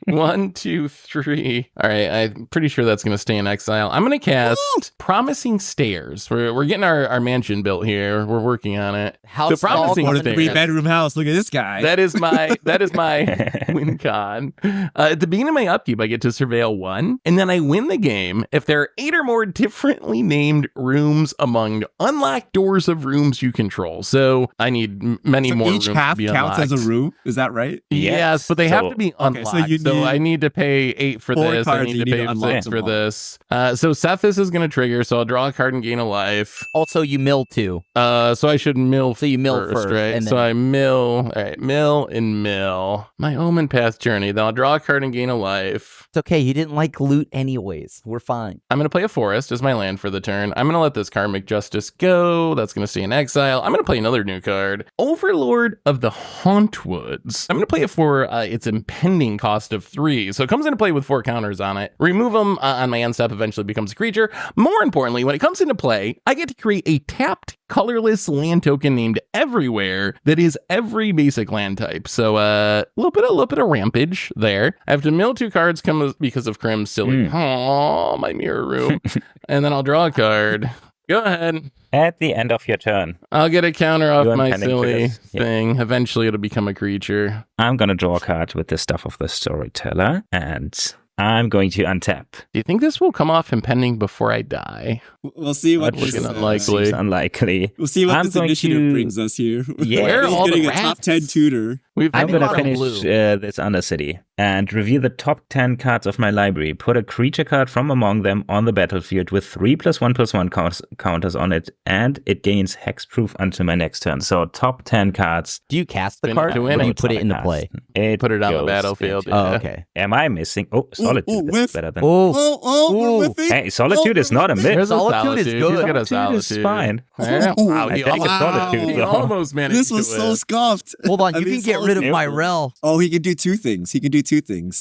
Speaker 1: 1, 2, 3. All right, I'm pretty sure that's gonna stay in exile. I'm gonna cast Promising Stairs. We're getting our mansion built here. We're working on it.
Speaker 4: House
Speaker 1: So Promising
Speaker 4: Dog
Speaker 5: Or
Speaker 4: on
Speaker 5: the
Speaker 1: Stairs.
Speaker 4: the-
Speaker 5: 3-bedroom house. Look at this guy.
Speaker 1: That is my win con. At the beginning of my upkeep, I get to surveil 1, and then I win the game if there are 8 or more differently named rooms among unlocked doors of rooms you control. So I need many
Speaker 5: So
Speaker 1: more
Speaker 5: each
Speaker 1: rooms
Speaker 5: half
Speaker 1: to be
Speaker 5: counts
Speaker 1: unlocked.
Speaker 5: as a room. Is that right?
Speaker 1: Yes, but they have
Speaker 2: So-
Speaker 1: to be
Speaker 5: Okay, so
Speaker 1: unlocked.
Speaker 5: you
Speaker 1: So,
Speaker 5: need
Speaker 1: I need to pay 8 for
Speaker 5: 4
Speaker 1: this. I
Speaker 5: cards
Speaker 1: need
Speaker 5: you
Speaker 1: to
Speaker 5: need
Speaker 1: pay
Speaker 5: to unlock
Speaker 1: 6
Speaker 5: them
Speaker 1: for
Speaker 5: all.
Speaker 1: this. So Sethis is going to trigger, so I'll draw a card and gain a life.
Speaker 4: Also, you mill 2.
Speaker 1: So I should mill.
Speaker 4: So you mill first,
Speaker 1: right?
Speaker 4: and
Speaker 1: So
Speaker 4: then-
Speaker 1: I mill. All right, mill and mill. My Omen Path Journey. Then I'll draw a card and gain a life.
Speaker 4: It's okay. You didn't like loot anyways. We're fine.
Speaker 1: I'm gonna play a forest as my land for the turn. I'm gonna let this Karmic Justice go. That's gonna stay in exile. I'm gonna play another new card, Overlord of the Hauntwoods. I'm gonna play it for its impending cost of 3. So it comes into play with 4 counters on it. Remove them on my end step. Eventually becomes a creature. More importantly, when it comes into play, I get to create a tapped colorless land token named Everywhere that is every basic land type. So a little bit of rampage there. I have to mill 2 cards because of Crim's silly. Oh, my mirror room. And then I'll draw a card. Go ahead.
Speaker 2: At the end of your turn,
Speaker 1: I'll get a counter off
Speaker 2: You're
Speaker 1: my
Speaker 2: impending
Speaker 1: silly
Speaker 2: triggers. Yeah.
Speaker 1: thing. Eventually it'll become a creature.
Speaker 2: I'm going to draw a card with the Stuff of the Storyteller, and I'm going to untap.
Speaker 1: Do you think this will come off impending before I die?
Speaker 5: We'll see what
Speaker 1: That's
Speaker 5: this,
Speaker 1: looking unlikely.
Speaker 2: Seems unlikely.
Speaker 5: We'll see what
Speaker 2: I'm
Speaker 5: this
Speaker 2: going
Speaker 5: initiative
Speaker 2: to-
Speaker 5: brings us here.
Speaker 2: Yeah.
Speaker 1: Where are
Speaker 5: He's
Speaker 1: all the
Speaker 5: getting a top
Speaker 1: rats?
Speaker 5: 10 tutor.
Speaker 1: We've
Speaker 2: I'm
Speaker 4: I
Speaker 2: going to
Speaker 4: think I'm
Speaker 2: finish
Speaker 4: blue.
Speaker 2: this Undercity and review the top 10 cards of my library. Put a creature card from among them on the battlefield with 3+1/+1 counters on it, and it gains hexproof until my next turn. So top 10 cards.
Speaker 4: Do you cast the
Speaker 1: Win
Speaker 4: card
Speaker 1: to
Speaker 4: or
Speaker 1: win
Speaker 4: do you
Speaker 1: it.
Speaker 4: put it into
Speaker 2: Cast.
Speaker 4: play?
Speaker 1: Put it on the
Speaker 2: goes
Speaker 1: battlefield.
Speaker 2: into-
Speaker 4: Oh,
Speaker 1: Yeah.
Speaker 4: okay.
Speaker 2: Am I missing? Oh, Solitude.
Speaker 5: ooh,
Speaker 2: That's
Speaker 5: whiff.
Speaker 2: better than.
Speaker 4: Oh,
Speaker 5: We're
Speaker 4: Ooh.
Speaker 5: whiffing.
Speaker 2: Hey, Solitude is not a myth.
Speaker 1: There's a
Speaker 4: Solitude is
Speaker 1: Solitude.
Speaker 4: good.
Speaker 1: He's got a
Speaker 2: Solitude is
Speaker 1: Solitude.
Speaker 2: fine.
Speaker 1: Yeah. Wow,
Speaker 2: I
Speaker 1: he
Speaker 2: think it's
Speaker 1: almost,
Speaker 2: Solitude,
Speaker 1: he
Speaker 2: though.
Speaker 1: almost managed
Speaker 5: This was
Speaker 1: to
Speaker 5: so
Speaker 1: win.
Speaker 5: scuffed.
Speaker 4: hold on.
Speaker 5: I
Speaker 4: You
Speaker 5: mean,
Speaker 4: can get rid rid of
Speaker 5: Careful.
Speaker 4: my rel.
Speaker 5: Oh, he can do two things.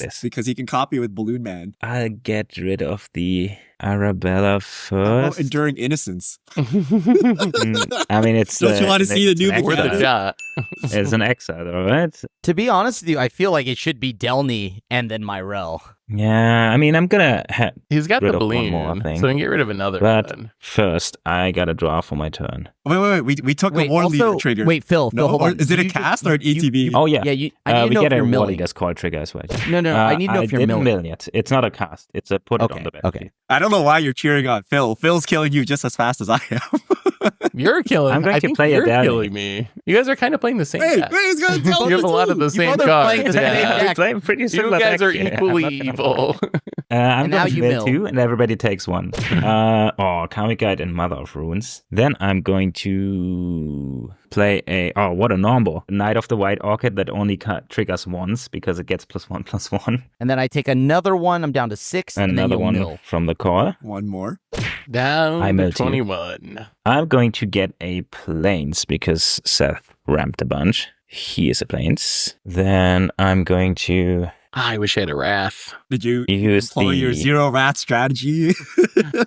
Speaker 2: Yes.
Speaker 5: Because he can copy with Balloon Man.
Speaker 2: I'll get rid of the Arabella
Speaker 5: Oh,
Speaker 2: first.
Speaker 5: Enduring Innocence.
Speaker 2: I mean, it's.
Speaker 5: Don't you want to see the new
Speaker 1: Worth a
Speaker 5: mechanic?
Speaker 1: shot.
Speaker 2: It's an exile, all right?
Speaker 4: To be honest with you, I feel like it should be Delny and then my rel.
Speaker 2: Yeah, I mean, I'm gonna
Speaker 1: He's got
Speaker 2: rid
Speaker 1: the
Speaker 2: of one
Speaker 1: balloon,
Speaker 2: more thing.
Speaker 1: so we can get rid of another
Speaker 2: but
Speaker 1: one.
Speaker 2: first, I gotta draw for my turn.
Speaker 5: Wait. We took
Speaker 4: Wait,
Speaker 5: a War Leader
Speaker 4: also,
Speaker 5: trigger.
Speaker 4: wait, Phil,
Speaker 5: No,
Speaker 4: hold
Speaker 5: or
Speaker 4: on.
Speaker 5: is it a
Speaker 4: You-
Speaker 5: cast or an
Speaker 4: you-
Speaker 5: ETB?
Speaker 4: you-
Speaker 2: Oh, yeah.
Speaker 4: Yeah, I need to
Speaker 2: We
Speaker 4: know
Speaker 2: get
Speaker 4: if
Speaker 2: a
Speaker 4: you're
Speaker 2: War
Speaker 4: milling.
Speaker 2: Leader's Call trigger as well.
Speaker 4: No, I need to know if you're
Speaker 2: didn't
Speaker 4: milling.
Speaker 2: mill yet. It's not a cast. It's a put it on
Speaker 4: Okay,
Speaker 2: the battlefield.
Speaker 4: okay.
Speaker 5: I don't know why you're cheering on Phil. Phil's killing you just as fast as I am.
Speaker 1: You're killing.
Speaker 2: I'm going
Speaker 1: I
Speaker 2: to
Speaker 1: think
Speaker 2: play a
Speaker 1: you're
Speaker 2: Dally.
Speaker 1: killing me. You guys are kind of playing the same.
Speaker 5: Wait,
Speaker 1: deck.
Speaker 5: he's gonna tell
Speaker 1: You have a lot of the same
Speaker 4: both are playing
Speaker 1: cards.
Speaker 4: the same
Speaker 1: Yeah.
Speaker 4: deck.
Speaker 2: We play pretty
Speaker 1: You
Speaker 2: similar
Speaker 1: guys are
Speaker 2: deck here.
Speaker 1: equally
Speaker 2: I'm not gonna
Speaker 1: evil.
Speaker 2: I'm
Speaker 4: And now
Speaker 2: going to
Speaker 4: you
Speaker 2: mill
Speaker 4: mill.
Speaker 2: 2, and everybody takes 1. Kami Guide and Mother of Runes. Then I'm going to play what a number. Knight of the White Orchid that only triggers once because it gets +1/+1.
Speaker 4: And then I take another one. I'm down to 6. And then
Speaker 2: Another
Speaker 4: you'll
Speaker 2: one
Speaker 4: mill.
Speaker 2: from the core.
Speaker 5: One more.
Speaker 1: Down
Speaker 2: I
Speaker 1: to
Speaker 2: mill two.
Speaker 1: 21.
Speaker 2: I'm going to get a Plains because Seth ramped a bunch. He is a Plains. Then I'm going to
Speaker 1: I wish I had a wrath.
Speaker 5: Did you
Speaker 2: use
Speaker 5: employ your
Speaker 2: the...
Speaker 5: zero rat strategy?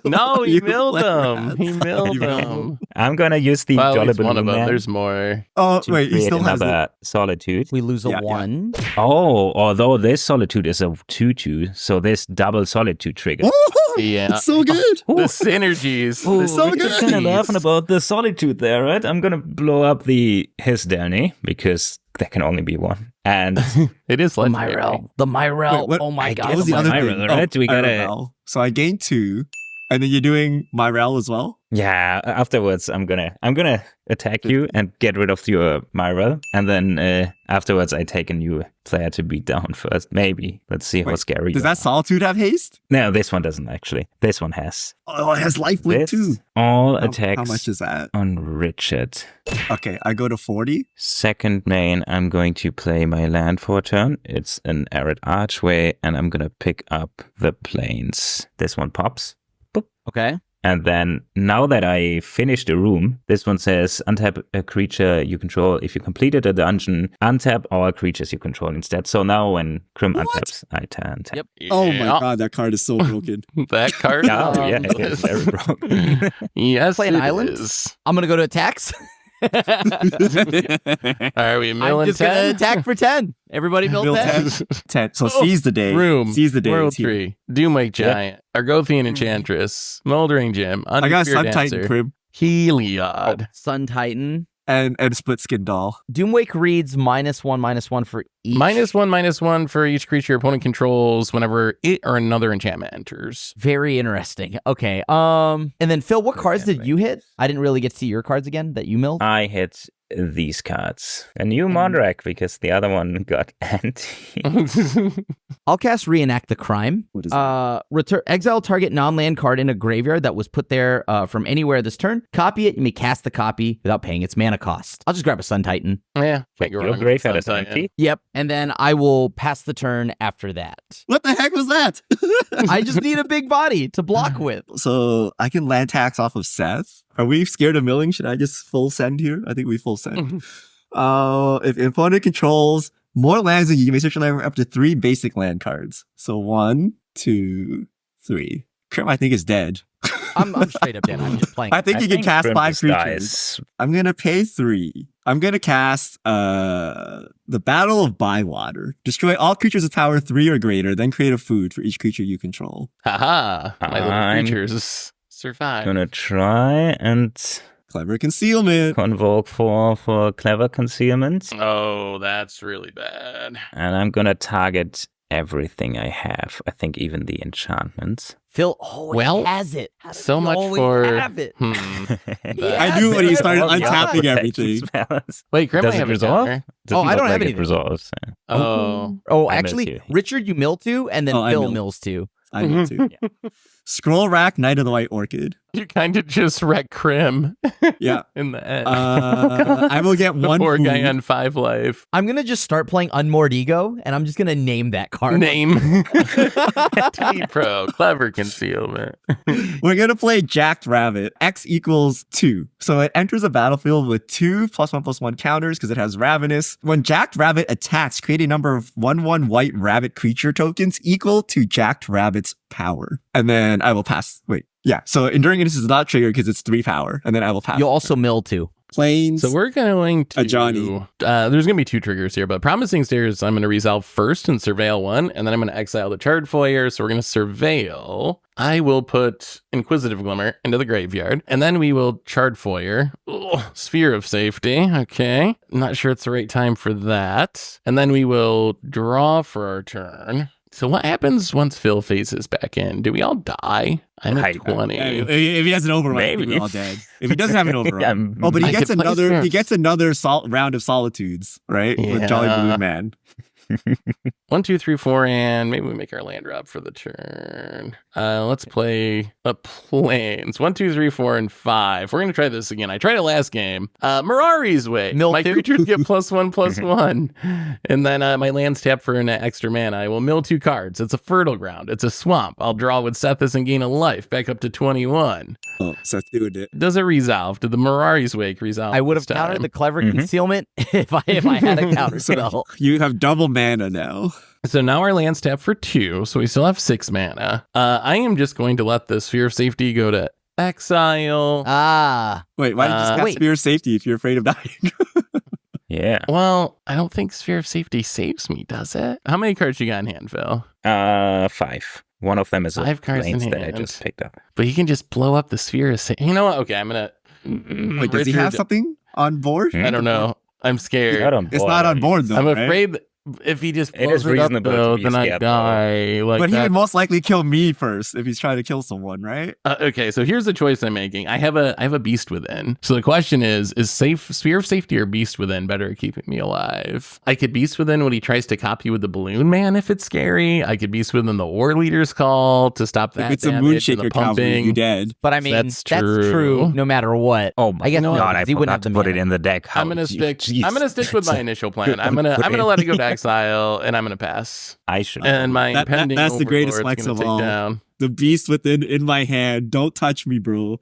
Speaker 1: No, he
Speaker 5: You
Speaker 1: milled
Speaker 5: let
Speaker 1: them.
Speaker 5: rats.
Speaker 1: He milled
Speaker 5: You
Speaker 1: them.
Speaker 2: I'm going to use the
Speaker 1: Well, at
Speaker 2: Jolly
Speaker 1: least one of
Speaker 2: Balloon
Speaker 1: them.
Speaker 2: Man
Speaker 1: There's more.
Speaker 5: Oh,
Speaker 2: to
Speaker 5: wait, he
Speaker 2: create
Speaker 5: still has
Speaker 2: another Solitude.
Speaker 4: We lose a
Speaker 5: Yeah, yeah.
Speaker 4: 1.
Speaker 2: Oh, although this Solitude is a 2/2, so this double Solitude trigger.
Speaker 1: Yeah.
Speaker 5: It's so good.
Speaker 1: The synergies.
Speaker 2: Ooh,
Speaker 1: the
Speaker 5: so
Speaker 2: we're
Speaker 5: good.
Speaker 2: just kind of laughing about the Solitude there, right? I'm going to blow up his Delny because there can only be one. And
Speaker 1: It is
Speaker 4: The
Speaker 1: legendary.
Speaker 4: Myrel. The Myrel.
Speaker 5: Wait, what-
Speaker 4: Oh my
Speaker 2: I
Speaker 4: god.
Speaker 2: guess
Speaker 5: What was the
Speaker 2: my
Speaker 5: other
Speaker 2: Myrel,
Speaker 5: thing?
Speaker 2: right? We gotta-
Speaker 5: Myrel. So I gained 2, and then you're doing Myrel as well?
Speaker 2: yeah, afterwards I'm gonna attack you and get rid of your Myrel, and then afterwards I take a new player to beat down first. Maybe. Let's see how
Speaker 5: Wait,
Speaker 2: scary.
Speaker 5: Does
Speaker 2: you
Speaker 5: that
Speaker 2: are.
Speaker 5: Solitude have haste?
Speaker 2: No, this one doesn't actually. This one has.
Speaker 5: Oh, it has lifelink
Speaker 2: This
Speaker 5: too.
Speaker 2: all
Speaker 5: How
Speaker 2: attacks
Speaker 5: much is that?
Speaker 2: on Richard.
Speaker 5: Okay, I go to 40.
Speaker 2: Second main, I'm going to play my land for a turn. It's an Arid Archway, and I'm gonna pick up the Plains. This one pops.
Speaker 4: Okay.
Speaker 2: And then, now that I finished the room, this one says, untap a creature you control. If you completed a dungeon, untap all creatures you control instead. So now when Krim
Speaker 5: What?
Speaker 2: untaps, I untap.
Speaker 4: Yep.
Speaker 5: Oh my
Speaker 1: Yeah.
Speaker 5: god, that card is so broken.
Speaker 1: That card.
Speaker 2: Oh, yeah, it is very broken.
Speaker 1: Yes,
Speaker 4: Play an
Speaker 1: it
Speaker 4: island?
Speaker 1: is.
Speaker 4: I'm going to go to attacks.
Speaker 1: Are we
Speaker 4: I'm
Speaker 1: milling
Speaker 4: just going
Speaker 1: 10?
Speaker 4: to attack for 10. Everybody mill
Speaker 5: Mill
Speaker 4: 10.
Speaker 5: 10. So
Speaker 1: Oh,
Speaker 5: seize the day.
Speaker 1: Room.
Speaker 5: Seize the day.
Speaker 1: World
Speaker 5: It's here.
Speaker 1: 3. Doomwake Giant. Argothian Enchantress. Moldering Gem.
Speaker 5: I got
Speaker 1: Undisputed
Speaker 5: Sun Titan
Speaker 1: Dancer,
Speaker 5: Crib
Speaker 1: Heliod.
Speaker 4: Sun Titan.
Speaker 5: and Split Skin Doll.
Speaker 4: Doomwake reads -1/-1 for each.
Speaker 1: -1/-1 for each creature your opponent controls whenever it or another enchantment enters.
Speaker 4: Very interesting. Okay. And then Phil, what cards did you hit? I didn't really get to see your cards again that you milled.
Speaker 2: I hit these cards. A new Mondrack because the other one got anti.
Speaker 4: I'll cast Reenact the Crime.
Speaker 5: What is that?
Speaker 4: Exile target non-land card in a graveyard that was put there from anywhere this turn. Copy it. You may cast the copy without paying its mana cost. I'll just grab a Sun Titan.
Speaker 1: Yeah.
Speaker 2: Wait,
Speaker 1: can't go
Speaker 2: your
Speaker 1: wrong with
Speaker 2: graveyard is
Speaker 1: Sun Titan.
Speaker 2: empty?
Speaker 4: Yep. And then I will pass the turn after that.
Speaker 5: What the heck was that?
Speaker 4: I just need a big body to block with.
Speaker 5: So I can land tax off of Seth. Are we scared of milling? Should I just full send here? I think we full send. If opponent controls more lands than you may search your library up to 3 basic land cards. So 1, 2, 3. Krim, I think, is dead.
Speaker 4: I'm straight up dead. I'm just playing.
Speaker 5: I think you can cast
Speaker 2: Grim
Speaker 5: 5
Speaker 2: just
Speaker 5: creatures.
Speaker 2: dies.
Speaker 5: I'm gonna pay 3. I'm gonna cast the Battle of Bywater. Destroy all creatures with power 3 or greater, then create a food for each creature you control.
Speaker 1: Haha. My little
Speaker 2: I'm
Speaker 1: creatures survive.
Speaker 2: Gonna try and
Speaker 5: Clever concealment.
Speaker 2: convoke for clever concealment.
Speaker 1: Oh, that's really bad.
Speaker 2: And I'm gonna target everything I have. I think even the enchantments.
Speaker 4: Phil always
Speaker 1: Well,
Speaker 4: has it. How does
Speaker 1: so
Speaker 4: he
Speaker 1: much
Speaker 4: always
Speaker 1: for-
Speaker 4: have it?
Speaker 1: Hmm.
Speaker 5: I knew when he started
Speaker 2: All the other
Speaker 5: untapping
Speaker 2: protection
Speaker 5: everything.
Speaker 2: spells.
Speaker 1: Wait, Grim
Speaker 2: Does
Speaker 1: might
Speaker 2: it
Speaker 1: have a
Speaker 2: resolve?
Speaker 1: counter.
Speaker 2: Doesn't
Speaker 4: I
Speaker 2: look
Speaker 4: don't have
Speaker 2: like it
Speaker 4: anything.
Speaker 2: resolves.
Speaker 1: Oh.
Speaker 4: Oh,
Speaker 2: I mill
Speaker 4: actually,
Speaker 2: too.
Speaker 4: Richard, you mill too, and then
Speaker 5: Oh, I
Speaker 4: Phil
Speaker 5: mill.
Speaker 4: mills too.
Speaker 5: I need to. Scroll Rack, Knight of the White Orchid.
Speaker 1: You kind of just wreck Krim
Speaker 5: Yeah.
Speaker 1: in the end.
Speaker 5: I will get one
Speaker 1: Poor
Speaker 5: food.
Speaker 1: guy on 5 life.
Speaker 4: I'm gonna just start playing Unmoored Ego, and I'm just gonna name that card.
Speaker 1: Name. T-Pro. Clever concealment.
Speaker 5: We're gonna play Jacked Rabbit. X equals 2. So it enters a battlefield with 2 +1/+1 counters because it has Ravenous. When Jacked Rabbit attacks, create a number of 1/1 white rabbit creature tokens equal to Jacked Rabbit's power. And then I will pass. Wait. Yeah. So Enduring Innocence is not triggered because it's 3 power. And then I will pass.
Speaker 4: You'll also mill too.
Speaker 5: Planes.
Speaker 1: So we're going to...
Speaker 5: Johnny.
Speaker 1: There's going to be 2 triggers here, but Promising Stairs I'm going to resolve first and surveil 1, and then I'm going to exile the Charred Foyer, so we're going to surveil. I will put Inquisitive Glimmer into the graveyard, and then we will Charred Foyer. Ugh, Sphere of Safety, okay. Not sure it's the right time for that. And then we will draw for our turn. So what happens once Phil phases back in? Do we all die? I'm at 20.
Speaker 5: If he has an override,
Speaker 2: Maybe.
Speaker 5: we're all dead. If he doesn't have an override.
Speaker 2: Yeah,
Speaker 5: Oh, but he
Speaker 1: I
Speaker 5: gets
Speaker 1: could play
Speaker 5: another.
Speaker 1: Spirits.
Speaker 5: He gets another round of Solitudes, right? With Jolly
Speaker 1: Yeah.
Speaker 5: Blue Man.
Speaker 1: 1, 2, 3, 4, and maybe we make our land drop for the turn. Let's play a Plains. 1, 2, 3, 4, and 5. We're gonna try this again. I tried it last game. Mirari's Way.
Speaker 4: Mill
Speaker 1: My
Speaker 4: 2.
Speaker 1: creatures get +1/+1, and then my land's tapped for an extra mana. I will mill 2 cards. It's a Fertile Ground. It's a swamp. I'll draw with Sethis and gain a life back up to 21.
Speaker 5: Oh, Seth doing it.
Speaker 1: Does it resolve? Did the Mirari's Wake resolve?
Speaker 4: I would have
Speaker 1: this time?
Speaker 4: countered the Clever
Speaker 2: Mhm.
Speaker 4: Concealment if I had a counter spell.
Speaker 5: You have double mana now.
Speaker 1: So now our land's tapped for 2, so we still have 6 mana. I am just going to let the Sphere of Safety go to exile.
Speaker 4: Ah,
Speaker 5: Wait, why did you just cast
Speaker 4: wait.
Speaker 5: Spear of Safety if you're afraid of dying?
Speaker 2: Yeah.
Speaker 1: Well, I don't think Sphere of Safety saves me, does it? How many cards you got in hand, Phil?
Speaker 2: 5. One of them is a
Speaker 1: 5 cards in
Speaker 2: planes that I
Speaker 1: hand.
Speaker 2: just picked up.
Speaker 1: But he can just blow up the Sphere of Safety. You know what? Okay, I'm gonna...
Speaker 5: Wait, does he have something on board?
Speaker 2: Hmm?
Speaker 1: I don't know. I'm scared.
Speaker 2: Not on
Speaker 5: It's
Speaker 2: board.
Speaker 5: not on board though.
Speaker 1: I'm
Speaker 5: right?
Speaker 1: afraid that if he just
Speaker 2: It
Speaker 1: blows
Speaker 2: is
Speaker 1: it up,
Speaker 2: reasonable to
Speaker 1: though,
Speaker 2: be
Speaker 1: then I
Speaker 2: scared, though.
Speaker 1: die. Like
Speaker 5: But he
Speaker 1: that.
Speaker 5: would most likely kill me first if he's trying to kill someone, right?
Speaker 1: Okay, so here's the choice I'm making. I have a Beast Within. So the question is Sphere of Safety or Beast Within better at keeping me alive? I could Beast Within when he tries to copy with the Balloon Man if it's scary. I could Beast Within the War Leader's Call to stop that
Speaker 5: If it's a
Speaker 1: damage and the
Speaker 5: Moonshaker cavalry,
Speaker 1: pumping.
Speaker 5: you dead.
Speaker 4: but I mean
Speaker 1: That's
Speaker 4: that's
Speaker 1: true.
Speaker 4: true no matter what.
Speaker 2: Oh my
Speaker 4: I guess
Speaker 2: god, I
Speaker 4: he wouldn't
Speaker 2: forgot
Speaker 4: have
Speaker 2: to
Speaker 4: the
Speaker 2: put it
Speaker 4: mana.
Speaker 2: in the deck.
Speaker 1: I'm gonna stick. I'm gonna stick with my initial plan. I'm gonna let it go to exile, and I'm gonna pass.
Speaker 2: I should.
Speaker 1: And my
Speaker 5: That-
Speaker 1: impending
Speaker 5: that's the greatest
Speaker 1: Overlord's
Speaker 5: flex
Speaker 1: gonna
Speaker 5: of
Speaker 1: take
Speaker 5: all.
Speaker 1: down.
Speaker 5: The beast within in my hand. Don't touch me, bro.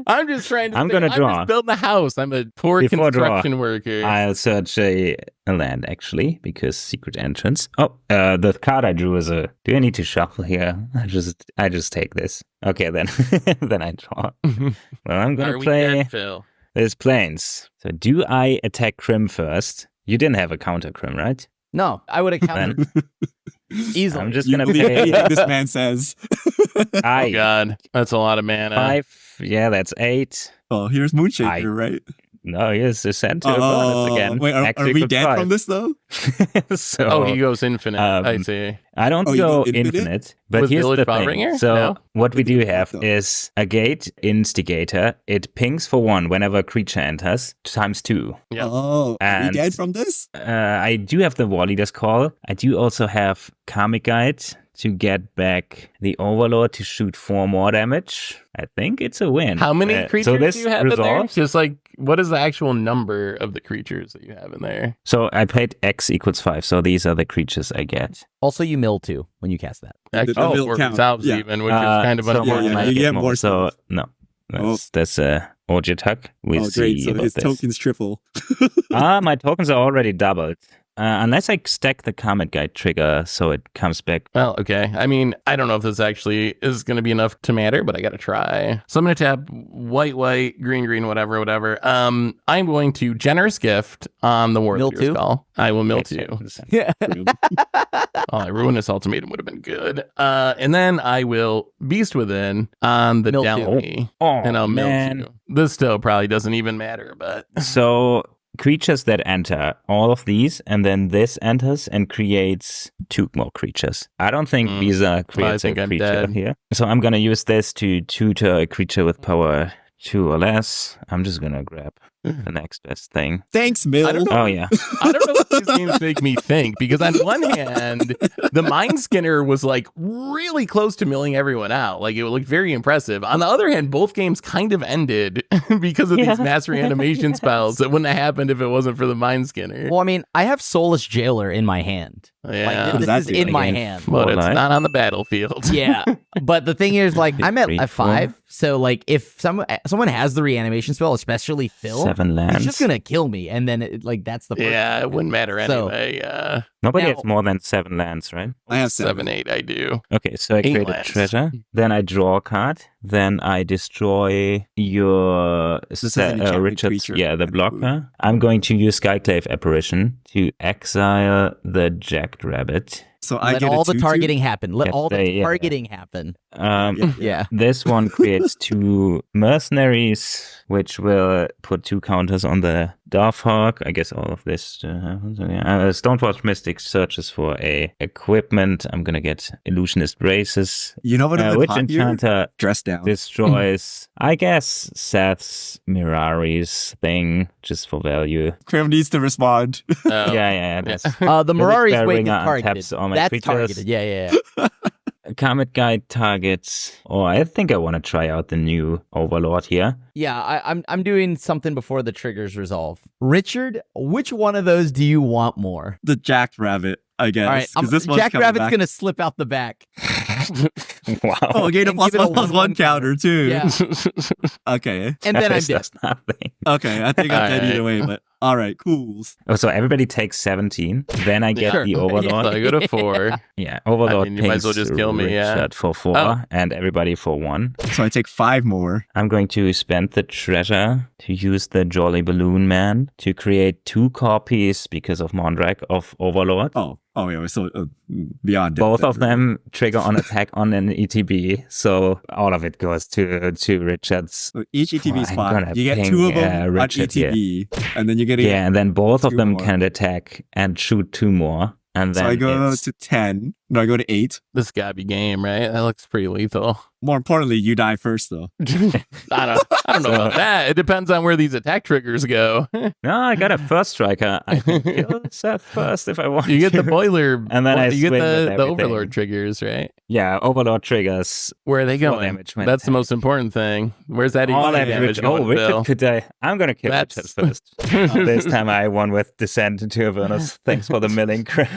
Speaker 1: I'm just trying to.
Speaker 2: I'm
Speaker 1: think.
Speaker 2: gonna
Speaker 1: I'm
Speaker 2: draw.
Speaker 1: just building a house. I'm a poor
Speaker 2: Before draw,
Speaker 1: construction worker.
Speaker 2: I'll search a land actually because secret entrance. Oh, the card I drew is a. Do I need to shuffle here? I just take this. Okay, then then I draw. Well, I'm gonna
Speaker 1: Are we
Speaker 2: play
Speaker 1: dead, Phil?
Speaker 2: this planes. So do I attack Crim first? You didn't have a counter Crim, right?
Speaker 4: No, I would have countered easily.
Speaker 2: I'm just
Speaker 5: You
Speaker 2: gonna
Speaker 5: believe
Speaker 2: pay
Speaker 5: anything this man says.
Speaker 1: Oh God, that's a lot of mana.
Speaker 2: 5. Yeah, that's 8.
Speaker 5: Oh, here's Moonshaker,
Speaker 2: I-
Speaker 5: right?
Speaker 2: No, here's the center bonus again.
Speaker 5: Wait, are
Speaker 2: Actually,
Speaker 5: we
Speaker 2: good
Speaker 5: dead
Speaker 2: try.
Speaker 5: from this though?
Speaker 2: So
Speaker 1: Oh, he goes infinite. I
Speaker 2: um,
Speaker 1: see.
Speaker 2: I don't
Speaker 5: Oh, you
Speaker 2: go
Speaker 5: go infinite?
Speaker 2: infinite, but
Speaker 1: With
Speaker 2: here's
Speaker 1: Village
Speaker 2: the thing.
Speaker 1: Powerbringer?
Speaker 2: So
Speaker 1: No?
Speaker 2: what we do
Speaker 5: What
Speaker 2: have
Speaker 5: though?
Speaker 2: is a gate instigator. It pings for 1 whenever a creature enters, times 2.
Speaker 1: Yeah.
Speaker 5: Oh, are we
Speaker 2: And-
Speaker 5: dead from this?
Speaker 2: I do have the War Leader's Call. I do also have Karmic Guide to get back the Overlord to shoot 4 more damage. I think it's a win.
Speaker 1: How many creatures
Speaker 2: so this
Speaker 1: do you have in there?
Speaker 2: resolves.
Speaker 1: Just like, what is the actual number of the creatures that you have in there?
Speaker 2: So I played X equals 5, so these are the creatures I get.
Speaker 4: Also, you mill too when you cast that.
Speaker 1: Actually,
Speaker 5: the mill
Speaker 1: or
Speaker 5: count.
Speaker 1: resolves
Speaker 5: Yeah.
Speaker 1: even, which is kind of
Speaker 2: so
Speaker 1: unfortunate.
Speaker 2: I
Speaker 5: you
Speaker 2: get
Speaker 5: get more
Speaker 2: So
Speaker 5: stuff.
Speaker 2: no, that's Orgetuck. We'll
Speaker 5: Oh,
Speaker 2: see
Speaker 5: great. So
Speaker 2: about
Speaker 5: his
Speaker 2: this.
Speaker 5: tokens triple.
Speaker 2: My tokens are already doubled. Unless I stack the Karmic Guide trigger so it comes back.
Speaker 1: Well, okay. I mean, I don't know if this actually is going to be enough to matter, but I got to try. So I'm going to tap white, green, whatever. I'm going to Generous Gift on the War
Speaker 4: Mill
Speaker 1: Leader's
Speaker 4: two?
Speaker 1: Call. I will mill 2.
Speaker 4: Yeah.
Speaker 1: Oh, Ruinous Ultimatum would have been good. And then I will Beast Within on the
Speaker 4: Mill 2.
Speaker 1: Delhi.
Speaker 2: Oh,
Speaker 1: And I'll
Speaker 2: man.
Speaker 1: mill 2. This still probably doesn't even matter, but
Speaker 2: So creatures that enter, all of these, and then this enters and creates 2 more creatures. I don't think Visa creates
Speaker 1: think
Speaker 2: a
Speaker 1: I'm
Speaker 2: creature
Speaker 1: dead.
Speaker 2: here. So I'm going to use this to tutor a creature with power 2 or less. I'm just gonna grab the next best thing.
Speaker 5: Thanks, Mill.
Speaker 1: I don't know.
Speaker 2: Oh yeah.
Speaker 1: I don't know what these games make me think, because on one hand, the Mind Skinner was like really close to milling everyone out. Like it looked very impressive. On the other hand, both games kind of ended because of these mass reanimation spells that wouldn't have happened if it wasn't for the Mind Skinner.
Speaker 4: Well, I mean, I have Soulless Jailer in my hand.
Speaker 1: Yeah.
Speaker 4: Like, this
Speaker 5: that
Speaker 4: is
Speaker 5: do?
Speaker 4: in my
Speaker 2: Again,
Speaker 4: hand.
Speaker 1: But it's
Speaker 2: Fortnite.
Speaker 1: not on the battlefield.
Speaker 4: Yeah, but the thing is, like, I'm at
Speaker 2: Three,
Speaker 4: a 5, so like, if someone has the reanimation spell, especially Phil,
Speaker 2: 7 lands.
Speaker 4: he's just gonna kill me, and then like that's the first
Speaker 1: Yeah, it wouldn't matter
Speaker 4: So-
Speaker 1: anyway.
Speaker 2: Nobody
Speaker 4: Now-
Speaker 2: has more than 7 lands, right?
Speaker 5: I have 7.
Speaker 1: 7, 8, I do.
Speaker 2: Okay, so I
Speaker 1: 8
Speaker 2: create a
Speaker 1: lands.
Speaker 2: treasure. Then I draw a card. Then I destroy your
Speaker 5: is an enchantment
Speaker 2: Richard's,
Speaker 5: creature.
Speaker 2: the blocker. I'm going to use Skyclave Apparition to exile the Jackrabbit.
Speaker 5: So I
Speaker 4: Let
Speaker 5: get
Speaker 4: all
Speaker 5: a
Speaker 4: the
Speaker 5: 2/2.
Speaker 4: targeting happen. Let
Speaker 2: Yes,
Speaker 4: all the
Speaker 2: yeah.
Speaker 4: targeting happen.
Speaker 5: Yeah.
Speaker 2: This one creates 2 mercenaries, which will put 2 counters on the Darfhawk. I guess all of this happens. Stonewatch Mystic searches for a equipment. I'm gonna get Illusionist Braces.
Speaker 5: You know what I'm
Speaker 2: Which
Speaker 5: hot here?
Speaker 2: enchanter
Speaker 5: Dress down.
Speaker 2: destroys, I guess, Seth's Mirari's thing, just for value.
Speaker 5: Krim needs to respond.
Speaker 1: Oh.
Speaker 2: Yeah, this.
Speaker 4: The Mirari's
Speaker 2: Spell
Speaker 4: weight is
Speaker 2: Ringer
Speaker 4: targeted.
Speaker 2: untaps all my
Speaker 4: That's
Speaker 2: creatures.
Speaker 4: targeted. Yeah.
Speaker 2: Comet Guide targets. Oh, I think I want to try out the new Overlord here.
Speaker 4: Yeah, I'm doing something before the triggers resolve. Richard, which one of those do you want more?
Speaker 5: The Jackrabbit, I guess.
Speaker 4: All right,
Speaker 5: 'cause this one's
Speaker 4: Jack
Speaker 5: coming
Speaker 4: Rabbit's
Speaker 5: back.
Speaker 4: gonna slip out the back.
Speaker 2: Wow.
Speaker 5: Oh, gain a
Speaker 4: And
Speaker 5: plus
Speaker 4: give it a
Speaker 5: 1/+1
Speaker 4: 1/1
Speaker 5: counter too.
Speaker 4: Yeah,
Speaker 5: Okay.
Speaker 4: and then I'm
Speaker 2: Travis
Speaker 4: dead.
Speaker 2: does nothing.
Speaker 5: Okay. I think I'm dead
Speaker 1: Alright.
Speaker 5: either way, but all right, cool.
Speaker 2: Oh, so everybody takes 17. Then I get
Speaker 4: Sure.
Speaker 2: the
Speaker 1: So
Speaker 2: Overlord.
Speaker 1: I go to 4.
Speaker 2: Yeah, Overlord
Speaker 1: I mean, you might as well
Speaker 2: pings
Speaker 1: just kill me, yeah.
Speaker 2: Richard for 4
Speaker 1: Oh.
Speaker 2: and everybody for 1.
Speaker 5: So I take 5 more.
Speaker 2: I'm going to spend the treasure to use the Jolly Balloon Man to create 2 copies because of Mondrak of Overlord.
Speaker 5: Oh yeah, so beyond
Speaker 2: Both
Speaker 5: death,
Speaker 2: of them trigger on attack on an ETB, so all of it goes to Richard's.
Speaker 5: So each ETB
Speaker 2: I'm
Speaker 5: spot,
Speaker 2: gonna
Speaker 5: you get
Speaker 2: ping,
Speaker 5: 2 of them on
Speaker 2: Richard,
Speaker 5: ETB, and then you get
Speaker 2: Yeah, and then both of
Speaker 5: 2
Speaker 2: them
Speaker 5: more.
Speaker 2: can attack and shoot 2 more. And
Speaker 5: So
Speaker 2: then
Speaker 5: I go
Speaker 2: it's-
Speaker 5: to 10. No, I go to 8.
Speaker 1: This gotta be game, right? That looks pretty lethal.
Speaker 5: More importantly, you die first though.
Speaker 1: I don't know about that. It depends on where these attack triggers go.
Speaker 2: No, I got a first striker. I can kill Seth first if I want.
Speaker 1: You get the
Speaker 2: to.
Speaker 1: boiler,
Speaker 2: And then I
Speaker 1: you get
Speaker 2: swing with
Speaker 1: the
Speaker 2: everything.
Speaker 1: Overlord triggers, right?
Speaker 2: Yeah, Overlord triggers.
Speaker 1: Where are they
Speaker 2: Full
Speaker 1: going?
Speaker 2: damage when
Speaker 1: That's the
Speaker 2: attacked.
Speaker 1: most important thing. Where's that
Speaker 2: All
Speaker 1: damage
Speaker 2: that
Speaker 1: damage
Speaker 2: Richard.
Speaker 1: going,
Speaker 2: Oh, Richard
Speaker 1: Bill?
Speaker 2: could die. I'm gonna kill
Speaker 1: That's-
Speaker 2: Richard first. This time I won with Descent into Avernus. Thanks for the milling crap.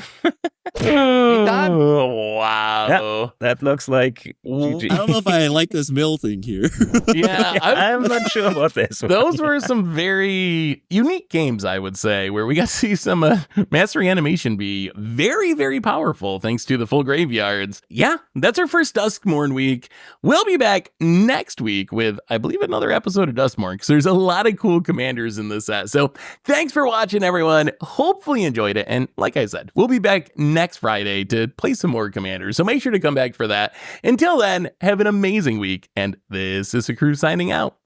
Speaker 1: Oh, wow.
Speaker 2: That looks like
Speaker 5: I
Speaker 2: GG.
Speaker 5: don't know if I like this mill thing here.
Speaker 1: Yeah,
Speaker 2: I'm not sure about this one.
Speaker 1: those were some very unique games, I would say, where we got to see some mass reanimation be very, very powerful thanks to the full graveyards. Yeah, that's our first Duskmourn week. We'll be back next week with, I believe, another episode of Duskmourn because there's a lot of cool commanders in this set. So thanks for watching, everyone. Hopefully you enjoyed it. And like I said, we'll be back next Friday to play some more commanders. So make sure to come back for that. Until then, have an amazing week. And this is the crew signing out.